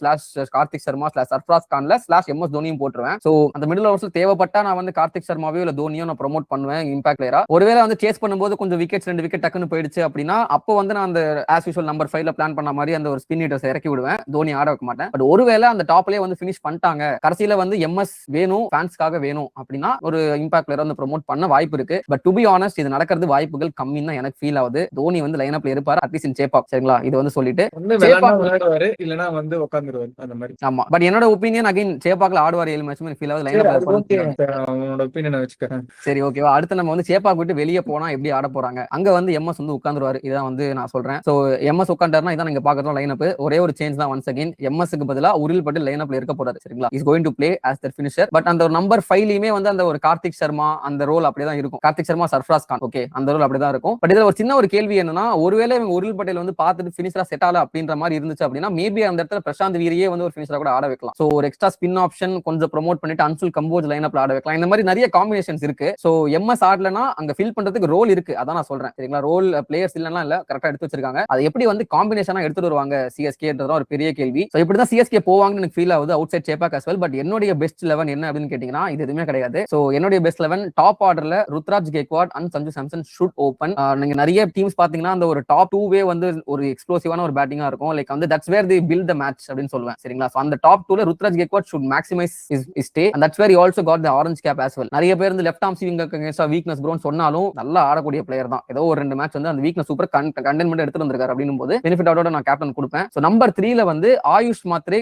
/கார்த்திக் சர்மா /சர்ஃப்ராஸ் கான்ல /எம்எஸ் தோனியும் போட்டுருவேன். சோ அந்த மிடில் ஓவர்ஸ்ல தேவைப்பட்டா நான் வந்து கார்த்திக் சர்மாவையோ இல்ல தோனியோ நான் ப்ரோமோட் பண்ணுவேன் இம்பாக்ட் பிளேயரா. ஒருவேளை வந்து சேஸ் பண்ணும்போது கொஞ்சம் விக்கெட்ஸ் 2 விக்கெட் டக்குன்னு போயிடுச்சு அப்படின்னா அப்போ வந்து நான் அந்த ஆஸ் யூசுவல் நம்பர் 5ல பிளான் பண்ண மாதிரி அந்த ஒரு ஸ்பின் ஹிட்டர்ஸ் இறக்கி விடுவேன். தோனி ஆட வைக்க மாட்டேன். பட் ஒருவேளை அந்த டாப்லயே வந்து ஃபினிஷ் பண்ணிட்டாங்க, கடைசியில வந்து எம்எஸ் வேணும், ஃபேன்ஸ்க்காக வேணும் அப்படின்னா ஒரு இம்பாக்ட் பிளேயர் வந்து ப்ரோமோட் பண்ண வாய்ப்பு இருக்கு. பட் டு பி ஆனஸ்ட் இது நடக்கிறது வாய்ப்புகள் கம்மின்னு தான் எனக்கு ஃபீல் ஆகுது. தோனி வந்து லைனப்ல இருப்பாரு அட்லீஸ்ட் இன் சேப்பாக். சரிங்களா? இது வந்து சொல்லிட்டு ஒண்ணு விளையாடுவாரு, இல்லனா வந்து உட்கார்ந்துருவாரு அந்த மாதிரி. ஆமா. பட் என்னோட ஒபினியன் அகைன் சேப்பாக்ல ஆடுவார் 7 மேட்ச் ஃபீல் ஆகுது. லைனப்ல அவனோட ஒபினியனை வச்சுக்கிறேன். சரி, ஓகேவா? அடுத்து நம்ம வந்து சேப்பாக் விட்டு வெளியே போனா எப்படி ஆட போறாங்க, அங்க வந்து எம்எஸ் வந்து உட்கார்ந்துருவாரு. இதான் வந்து நான் சொல்றேன். சோ எம்எஸ் உட்கார்ந்தாருன்னா இதான் நீங்க பாக்குறோம் லைனப். ஒரே ஒரு சேஞ்ச் தான் ஒன்ஸ் அகைன், எம்எஸ்க்கு பதிலா உரில் பட்டேல் லைனப்ல இருக்க போறாரு. சரிங்களா? Is going to play as their finisher. But அந்த ஒரு நம்பர் 5லயுமே வந்து அந்த ஒரு கார்த்திக் சர்மா அந்த ரோல் அப்படியே தான் இருக்கும். கார்த்திக் சர்மா சர்ஃப்ராஸ் கான், ஓகே, அந்த ரோல் அப்படியே தான் இருக்கும். பட் இதுல ஒரு சின்ன ஒரு கேள்வி என்னன்னா, ஒருவேளை இவங்க உரில் பட்டேல் வந்து பார்த்துட்டு ஃபினிஷரா செட் ஆகல அப்படின்ற மாதிரி இருந்துச்சு அப்படின்னா மேபி அந்த இடத்துல பிரசாந்த் வீரியே வந்து ஒரு ஃபினிஷரா கூட ஆட வைக்கலாம். சோ ஒரு எக்ஸ்ட்ரா ஸ்பின் ஆப்ஷன் கொஞ்சம் ப்ரோமோட் பண்ணிட்டு அன்சுல் கம்போஸ் லைனப்ல ஆட வைக்கலாம். இந்த மாதிரி நிறைய காம்பினேஷன்ஸ் இருக்கு. சோ எம்எஸ் ஆடலனா அங்க ஃபில் பண்றதுக்கு ரோல் இருக்கு. அதான் நான் சொல்றேன். சரிங்களா? ரோல் பிளேயர்ஸ் இல்லனா இல்ல, கரெக்டா எடுத்து வச்சிருக்காங்க. அது எப்படி வந்து காம்பினேஷனா எடுத்துட்டு வருவாங்க சிஎஸ்கேன்றது ஒரு பெரிய கேள்வி. சோ இப்படி தான் சிஎஸ்கே போவாங்கன்னு எனக்கு ஃபீல் ஆகுது outside Chepauk as well. But என்னுடைய பெஸ்ட் 11 என்ன அப்படின்னு கேட்டீங்கன்னா இது எதுவுமே கிடையாது. சோ என்னுடைய பெஸ்ட் 11 டாப் ஆர்டர்ல Ruturaj Gaikwad and Sanju Samson should open. நீங்க நிறைய டீம்ஸ் பாத்தீங்கன்னா அந்த ஒரு டாப் 2வே வந்து ஒரு எக்ஸ்ப்ளோசிவான ஒரு பேட்டிங்கா இருக்கும். லைக் வந்து that's where the build the match அப்படின்னு சொல்லுவேன். சரிங்களா? சோ அந்த டாப் 2ல Ruturaj Gaikwad should maximize his stay and that's where he also got the orange cap as well. நிறைய பேர் வந்து left arm swing against weakness ப்ரோன்னு சொன்னாலும் நல்லா ஆடக்கூடிய பிளேயர் தான். ஏதோ ஒரு 2 மேட்ச் வந்து அந்த வீக்னஸ் சூப்பர் கண்டென்மெண்ட் எடுத்துட்டு வந்திருக்காரு அப்படின்னும் போது பெனிஃபிட் அவுட்டோட நான் கேப்டன் கொடுப்பேன். சோ நம்பர் 3ல வந்து ஆயுஷ் மாத்ரே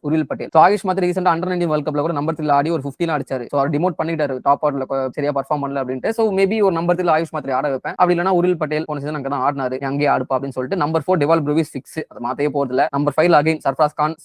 /உரில் பட்டேல். சோ ஆயுஷ் மாத்ரே ரீசெண்டா அண்டர் 19 வேர்ல்ட் கப்ல கூட நம்பர் 3ல ஆடி ஒரு 15 அடிச்சாரு. சோ அவர் டிமோட் பண்ணிட்டாரு டாப் ஆர்டர்ல சரியா பெர்ஃபார்ம் பண்ணல அப்படின்ட்டு. சோ மேபி ஒரு நம்பர் 3ல ஆயுஷ் மாத்ரே ஆட வைப்பேன். அப்படி இல்லனா உரில் பட்டேல் போன சீசன் அங்க தான் ஆடினாரு, அங்கேயே ஆடுப்பா அப்படின்னு சொல்லிட்டு. நம்பர் 4 டெவால் ப்ரூவிஸ் ஃபிக்ஸ், அது மாத்தவே போறதில்ல. நம்பர் 5ல again Sarfaraz Khan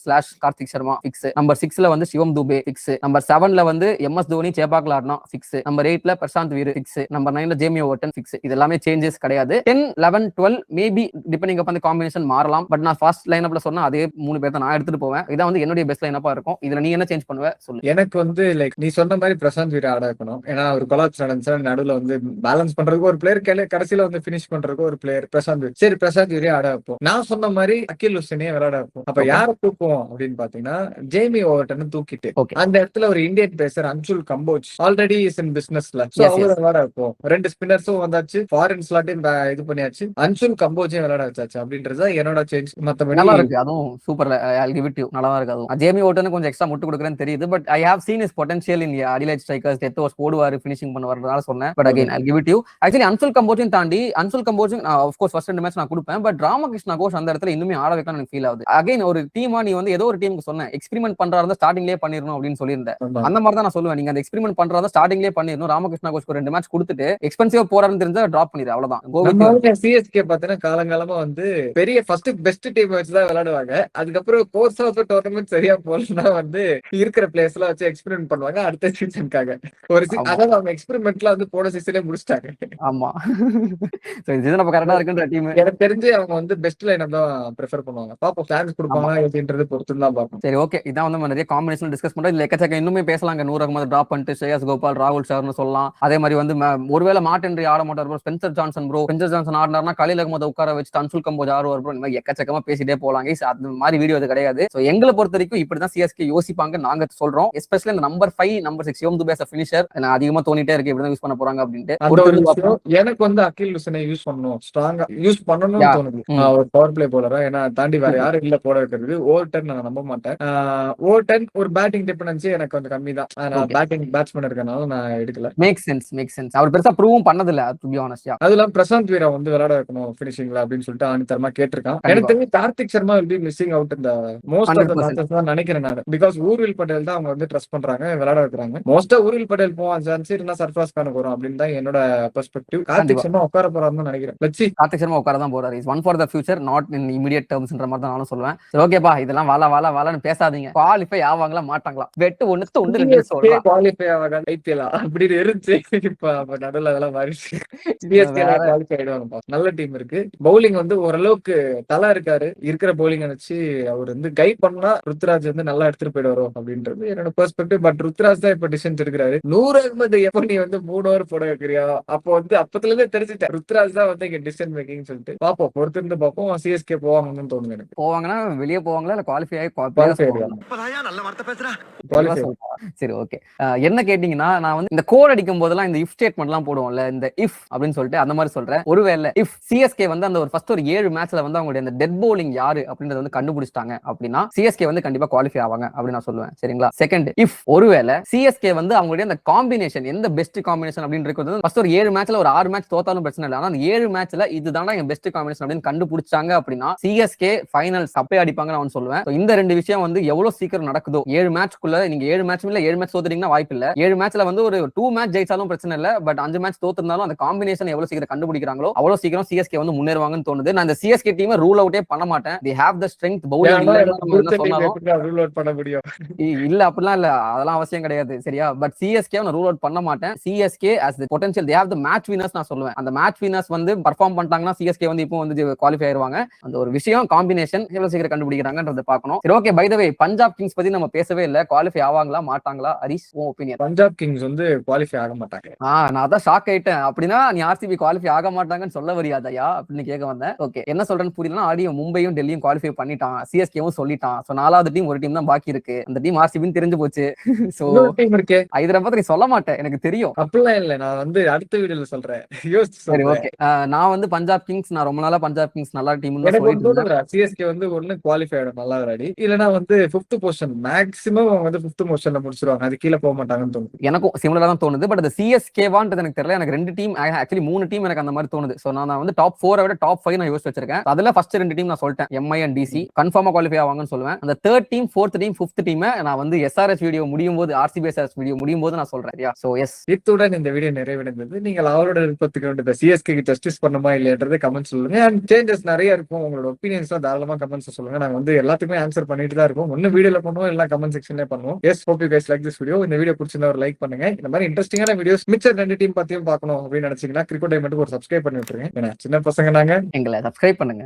/Kartik Sharma fix. Number 6ல வந்து சிவம் துபே ஃபிக்ஸ். நம்பர் 7ல வந்து எம்எஸ் தோனி சேப்பாக்ல ஆடினா ஃபிக்ஸ். நம்பர் 8ல பிரசாந்த் வீர் ஃபிக்ஸ். நம்பர் 9ல ஜேமி ஓவர்டன் ஃபிக்ஸ். இது எல்லாமே சேஞ்சஸ் கிடையாது. 10 11 12 மேபி டிபெண்டிங் அப் அந்த காம்பினேஷன் மாறலாம். பட் நான் ஃபர்ஸ்ட் லைனப்ல சொன்னா அதே 3 பேர் தான் நான் எடுத்துட்டு போவேன். இதான் வந்து என்னுடைய பெஸ்ட் லைனப்பா இருக்கும். இதுல நீ என்ன சேஞ்ச் பண்ணுவ சொல்லு. எனக்கு வந்து லைக் நீ சொன்ன மாதிரி பிரசாந்த் வீர ஆட வைக்கணும். ஏன்னா ஒரு கொலாப்ஸ் நடந்துச்சா நடுவுல வந்து பேலன்ஸ் பண்றதுக்கு ஒரு பிளேயர், கடைசியில வந்து பினிஷ் பண்றதுக்கு ஒரு பிளேயர் பிரசாந்த் வீர். சரி, பிரசாந்த் வீரே ஆட வைப்போம். நான் சொன்ன மாதிரி அகில் ஹுசைனே விளையாட வைப்போம். அப்ப யார தூக்குவோம் அப்படின்னு பாத்தீங்கன்னா ஜேமி ஓவர்டன் தூக்கிட்டு அந்த இடத்துல ஒரு Indian pacer Anshul Kamboj already is in பிசினஸ்ல. சோ அவரை விளையாட வைப்போம். 2 ஸ்பின்னர்ஸும் வந்தாச்சு, ஃபாரின் ஸ்லாட்டையும் இது பண்ணியாச்சு, அன்சுல் கம்போஜையும் விளையாட வச்சாச்சு அப்படின்றது என்னோட சேஞ்ச். மத்தபடி நல்லா இருக்கு, அதுவும் super. I'll give it to you. நல்லா இருக்கு. அதுவும் ஜேமி ஓவர்டன் கொஞ்சம் எக்ஸ்ட்ரா முட்டு கொடுக்குறேன்னு தெரியுது. But I have seen his potential in Adelaide Strikers. Death overs போடுவாரு, ஃபினிஷிங் பண்ணுவாருன்றதால சொன்னேன். But again I'll give it to you. Actually Anshul Kamboj கம்போஜையும் தாண்டி அன்சுல் கம்போஜும் ஆஃப் கோர்ஸ் ஃபர்ஸ்ட் 2 மேட்ச் நான் கொடுப்பேன். பட் ராமகிருஷ்ணா கோஷ் அந்த இடத்துல இன்னுமே ஆட வைக்கணும்னு எனக்கு ஃபீல் ஆகுது. அகைன் ஒரு டீமா நீ வந்து ஏதோ ஒரு டீமுக்கு சொன்ன எக்ஸ்பெரிமெண்ட் பண்றா இருந்தா ஸ்டார்டிங்லேயே பண்ணிரணும் அப்படின்னு சொல்லியிருந்தேன். ஆமா. அந்த மாதிரி தான் நான் சொல்லுவேன். நீங்க அந்த எக்ஸ்பெரிமெண்ட் பண்றா இருந்தா ஸ்டார்டிங்லேயே பண்ணிரணும். ராமகிருஷ்ணா கோஷ்க்கு 2 மேட்ச் கொடுத்துட்டு எக்ஸ்பென்சிவா போறாருன்னு தெரிஞ்சா டிராப் பண்ணிடு, அவ்வளவுதான். கோவிந்த் சிஎஸ்கே பாத்தீங்கன்னா காலங்காலமா வந்து பெரிய ஃபர்ஸ்ட் பெஸ்ட் டீம் வச்சுதான் விளையாடுவாங்க. அதுக்கப்புறம் கோர்ஸ் ஆஃப் டோர்னமெண்ட் சரியா போலன்னா வந்து இருக்கிற பிளேயர்ஸ் எல்லாம் வச்சு எக்ஸ்பெரிமெண்ட் பண்ணுவாங்க அடுத்த சீசனுக்காக. ஒரு ஆமா. அதாவது அவங்க எக்ஸ்பெரிமெண்ட்ல வந்து போன சீசனே முடிச்சிட்டாங்க. ஆமா. சோ இது நம்ம கரெக்டா இருக்குன்ற டீம். எனக்கு தெரிஞ்சு அவங்க வந்து பெஸ்ட் லைனப் தான் ப்ரிஃபர் பண்ணுவாங்க. பாப்போம் சான்ஸ் கொடுப்பாங்களா எப்படின்றது பொறுத்து தான் பார்ப்போம். சரி, ஓகே. இதான் வந்து நம்ம நிறைய காம்பினேஷன் டிஸ்கஸ் பண்றோம். இதுல எக்கச்சக்க இன்னுமே பேசலாங்க. நூர் அகமது டிராப் பண்ணிட்டு ஸ்ரேயஸ் கோபால், ராகுல் ஷர்னு சொல்லலாம். அதே மாதிரி வந்து ஒருவேளை மார்டின்ரி ஆட மாட்டார் bro, Spencer Johnson bro. Spencer Johnson ஆடினார்னா கலீல் அகமது உட்கார வச்சு அன்சுல் கம்போஜ் ஆடுவார் ப்ரோ. இந்த மாதிரி எக்கச்சக்கமா பேசிட்டே போலாங்க. அந்த மாதிரி வீடியோ அது கிடையாது. சோ எங்களை பொறுத்த வரைக்கும் இப்படிதான் சிஎஸ்கே யோசிப்பாங்க நாங்க சொல்றோம். எஸ்பெஷலி இந்த நம்பர் 5 நம்பர் 6 யோம் துபே ஃபினிஷர் அதிகமா தோணிட்டே இருக்கு. இப்படிதான் யூஸ் பண்ண போறாங்க அப்படின்ட்டு எனக்கு வந்து அகில் ஹுசைனை யூஸ் பண்ணணும், ஸ்ட்ராங்கா யூஸ் பண்ணணும்னு தோணுது. ஒரு பவர் பிளே போலரா, ஏன்னா தாண்டி வேற யாரும் இல்ல போட வைக்கிறது. ஓவர் நான் நம்ப மாட்டேன். ஓவர் ஒரு பேட்டிங் டிபெண்டன்சி எனக்கு கொஞ்சம் கம்மி தான். நான் பேட்டிங் பேட்ஸ்மேன் இருக்கனால நான் எடுக்கல. Make sense. அவர் பெருசா ப்ரூவும் பண்ணதில்ல டு பி ஆனஸ்ட். அதெல்லாம் பிரசாந்த் வீரா வந்து விளையாட வைக்கணும் பினிஷிங்ல அப்படின்னு சொல்லிட்டு ஆணித்தரமா கேட்டிருக்கான். எனக்கு தெரிஞ்சு Karthik Sharma will be missing out இந்த மோஸ்ட் ஆஃப் தி மேட்சஸ் தான் நினைக்கிறேன் நான். பிகாஸ் ஊர்வில் பட்டேல் தான் அவங்க வந்து ட்ரஸ்ட் பண்றாங்க, விளையாட வைக்கிறாங்க. மோஸ்டா ஊர்வில் பட்டேல் போவான் சான்ஸ் இல்லனா சர்ஃப்ராஸ் கானுக்கு வரும் அப்படின்னு தான் என்னோட பெர்ஸ்பெக்டிவ். கார்த்திக் சர்மா உட்கார போறாருன்னு நினைக்கிறேன். லட்சி கார்த்திக் சர்மா உட்கார தான் போறாரு. Is one for the future, not in immediate டர்ம்ஸ்ன்ற மாதிரி தான் நானும் சொல்லுவேன். சரி, ஓகேப்பா, இதெல்லாம் வாலான்னு பேசாதீங்க. குவாலிஃபை ஆவாங்களா மாட்டாங்களா வெட்டு ஒன்னு ரெண்டு சொல்றேன். குவாலிஃபை ஆவாங்க ஐபிஎல் அப்படி இருந்துச்சு. இப்ப நடுவுல அதெல்லாம் மாறிச்சு. சிஎஸ்கே குவாலிஃபை ஆயிடுவாங்க. நல்ல டீம் இருக்கு. பவுலிங் வந்து ஓரளவுக்கு தலா இருக்காரு. இருக்கிற பவுலிங் வச்சு அவர் வந்து கைட் பண்ணா ருத்ராஜ் வந்து நல்லா எடுத்துட்டு போயிடுவாரோ அப்படின்றது என்னோட பெர்ஸ்பெக்டிவ். பட் ருத்ராஜ் தான் இப்ப டிசிஷன் எடுக்கிறாரு. 100 அகமது எப்ப நீ வந்து 3 ஓவர் போட வைக்கிறியா, அப்போ வந்து அப்பத்துல இருந்தே தெரிஞ்சுட்டேன் ருத்ராஜ் தான் வந்து இங்க டிசிஷன் மேக்கிங் சொல்லிட்டு. பாப்போம், பொறுத்து இருந்து பார்ப்போம். சிஎஸ்கே போவாங்கன்னு தோணுது எனக்கு. போவாங்கன்னா வெளியே போவாங்களா இல்ல குவாலிஃபை ஆகி நல்ல வார்த்தை பேசுறா. சரி, ஓகே. என்ன கேட்டீங்கன்னா, நான் வந்து இந்த கோட் அடிக்கும் போதெல்லாம் இந்த இஃப் ஸ்டேட்மெண்ட் எல்லாம் போடுவோம்ல, இந்த இஃப் அப்படின்னு சொல்லிட்டு அந்த மாதிரி சொல்றேன். ஒருவேளை இஃப் சிஎஸ்கே வந்து அந்த ஒரு ஃபர்ஸ்ட் ஒரு 7 மேட்ச்ல வந்து அவங்களுடைய அந்த டெட் பவுலிங் யாரு அப்படின்றத வந்து கண்டுபிடிச்சிட்டாங்க அப்படின்னா சிஎஸ்கே வந்து கண்டிப்பா குவாலிஃபை ஆவாங்க அப்படின்னு நான் சொல்லுவேன். சரிங்களா? செகண்ட், இஃப் ஒருவேளை சிஎஸ்கே வந்து அவங்களுடைய அந்த காம்பினேஷன் எந்த பெஸ்ட் காம்பினேஷன் அப்படின்னு இருக்கிறது ஃபர்ஸ்ட் ஒரு 7 மேட்ச்ல ஒரு 6 மேட்ச் தோத்தாலும் பிரச்சனை இல்லை. ஆனா அந்த 7 மேட்ச்ல இதுதான் எங்க பெஸ்ட் காம்பினேஷன் அப்படின்னு கண்டுபிடிச்சாங்க அப்படின்னா சிஎஸ்கே ஃபைனல் சப்பே அடிப்பாங்க நான் சொல்லுவேன். இந்த 2 விஷயம் வந்து எவ்வளவு சீக்கிரம் நடக்குதோ, 7 மேட்ச்க்குள்ள நீங்க 7 மேட்ச் இல்ல 7 மேட்ச் தோத்துட்டீங்கன்னா வாய்ப்பு இல்ல. 7 மேட்ச்ல வந்து ஒரு 2 மேட்ச் ஜெயிச்சாலும் பிரச்சனை இல்ல. பட் 5 மேட்ச் தோத்துனாலும் அந்த காம்பினேஷன் எவ்வளவு சீக்கிரம் கண்டுபிடிக்கிறாங்களோ அவ்வளவு சீக்கிரம் சிஎஸ்கே வந்து முன்னேறுவாங்கன்னு தோணுது. நான் இந்த சிஎஸ்கே டீமை ரூல் அவுட்டே பண்ண மாட்டேன். they have the strength bowling rule out பண்ண முடியும் இல்ல, அப்படிலாம் இல்ல, அதெல்லாம் அவசியம் கிடையாது. சரியா? பட் சிஎஸ்கே நான் ரூல் அவுட் பண்ண மாட்டேன். CSK as the potential they have the match winners நான் சொல்லுவேன். அந்த மேட்ச் வின்னர்ஸ் வந்து பெர்ஃபார்ம் பண்ணிட்டாங்கன்னா சிஎஸ்கே வந்து இப்போ வந்து குவாலிஃபை ஆயிருவாங்க. அந்த ஒரு விஷயம் காம்பினேஷன் எவ்வளவு சீக்கிரம் கண்டுபிடிக்கிறாங்கன்றத பார்க்கணும். சரி, okay. By the way, Punjab Kings பத்தி நம்ம பேசவே இல்ல. குவாலிஃபை ஆவாங்களா மாட்டாங்களா? ஹரிஷ், உன் ஒபினியன். பஞ்சாப் கிங்ஸ் வந்து குவாலிஃபை ஆக மாட்டாங்க. நான் அதான் ஷாக் ஆயிட்டேன். அப்படின்னா நீ ஆர்சிபி குவாலிஃபை ஆக மாட்டாங்கன்னு சொல்ல வரியாதையா அப்படின்னு கேட்க வந்தேன். ஓகே, என்ன சொல்றேன்னு புரியலன்னா ஆடியோ மும்பையும் டெல்லியும் குவாலிஃபை பண்ணிட்டான், சிஎஸ்கேவும் சொல்லிட்டான். சோ 4வது டீம் ஒரு டீம் தான் பாக்கி இருக்கு. அந்த டீம் ஆர்சிபின்னு தெரிஞ்சு போச்சு. சோ டீம் இருக்கு. ஹைதராபாத் நீ சொல்ல மாட்டேன், எனக்கு தெரியும். அப்படிலாம் இல்ல, நான் வந்து அடுத்த வீடியோல சொல்றேன். சரி, ஓகே. நான் வந்து பஞ்சாப் கிங்ஸ், நான் ரொம்ப நாளா பஞ்சாப் கிங்ஸ் நல்ல டீம்னு சொல்லிட்டு இருந்தேன். சிஎஸ்கே வந்து ஒண்ணு குவாலிஃபை ஆயிடும் நல்லா விளையாடி, இல்லனா வந்து 5th பொசிஷன் மேக்ஸிமம் அவங்க வந்து 5th பொசிஷன்ல முடிச்சிருவாங்க. அது கீழ போக மாட்டாங்கன்னு தோணுது. எனக்கும் சிமிலரா தான் தோணுது. பட் அது சிஎஸ்கேவான்றது எனக்கு தெரியல. எனக்கு 2 டீம், ஆக்சுவலி 3 டீம் எனக்கு அந்த மாதிரி தோணுது. சோ நான் வந்து டாப் 4 விட டாப் 5 நான் யோசிச்சு வச்சிருக்கேன். அதுல ஃபர்ஸ்ட் 2 டீம் நான் சொல்லிட்டேன், எம்ஐ அண்ட் டிசி கன்ஃபார்மா குவாலிஃபை ஆவாங்கன்னு சொல்லுவேன். அந்த 3rd team, 4th team, 5th team நான் வந்து எஸ்ஆர்எஸ் வீடியோ முடியும் போது, ஆர்சிபி எஸ்ஆர்எஸ் வீடியோ முடியும் போது நான் சொல்றேன். சோ எஸ், இத்துடன் இந்த வீடியோ நிறைவடைந்தது. நீங்கள் அவரோட விருப்பத்துக்கு வேண்டிய சிஎஸ்கே ஜஸ்டிஸ் பண்ணுமா இல்லையன்றதை கமெண்ட் சொல்லுங்க. அண்ட் சேஞ்சஸ் நிறைய இருக்கும். உங்களோட ஒப்பீனியன்ஸ் தாராளமா கமெண்ட்ஸ் சொல்லுங்க. நாங்க வந்து எல்லாத்துக்குமே ஆன்சர் பண்ணிட்டு தான் இருக்கோம். ஒன்னு வீடியோல பண்ணுவோம், இல்ல கமெண்ட் செக்ஷன்ல பண்ணுவோம். Yes, hope you guys like this video. இந்த வீடியோ பிடிச்சிருந்தா ஒரு லைக் பண்ணுங்க. இந்த மாதிரி இன்ட்ரெஸ்டிங்கான வீடியோஸ் மிச்சர் 2 டீம் பத்தியும் பார்க்கணும் அப்படின்னு நினைச்சீங்கன்னா கிரிக்கெட் டைமண்ட் ஒரு சப்ஸ்கிரைப் பண்ணி விட்டுருங்க. ஏன்னா சின்ன பசங்க நாங்க, எங்களை சப்ஸ்கிரைப் பண்ணுங்க.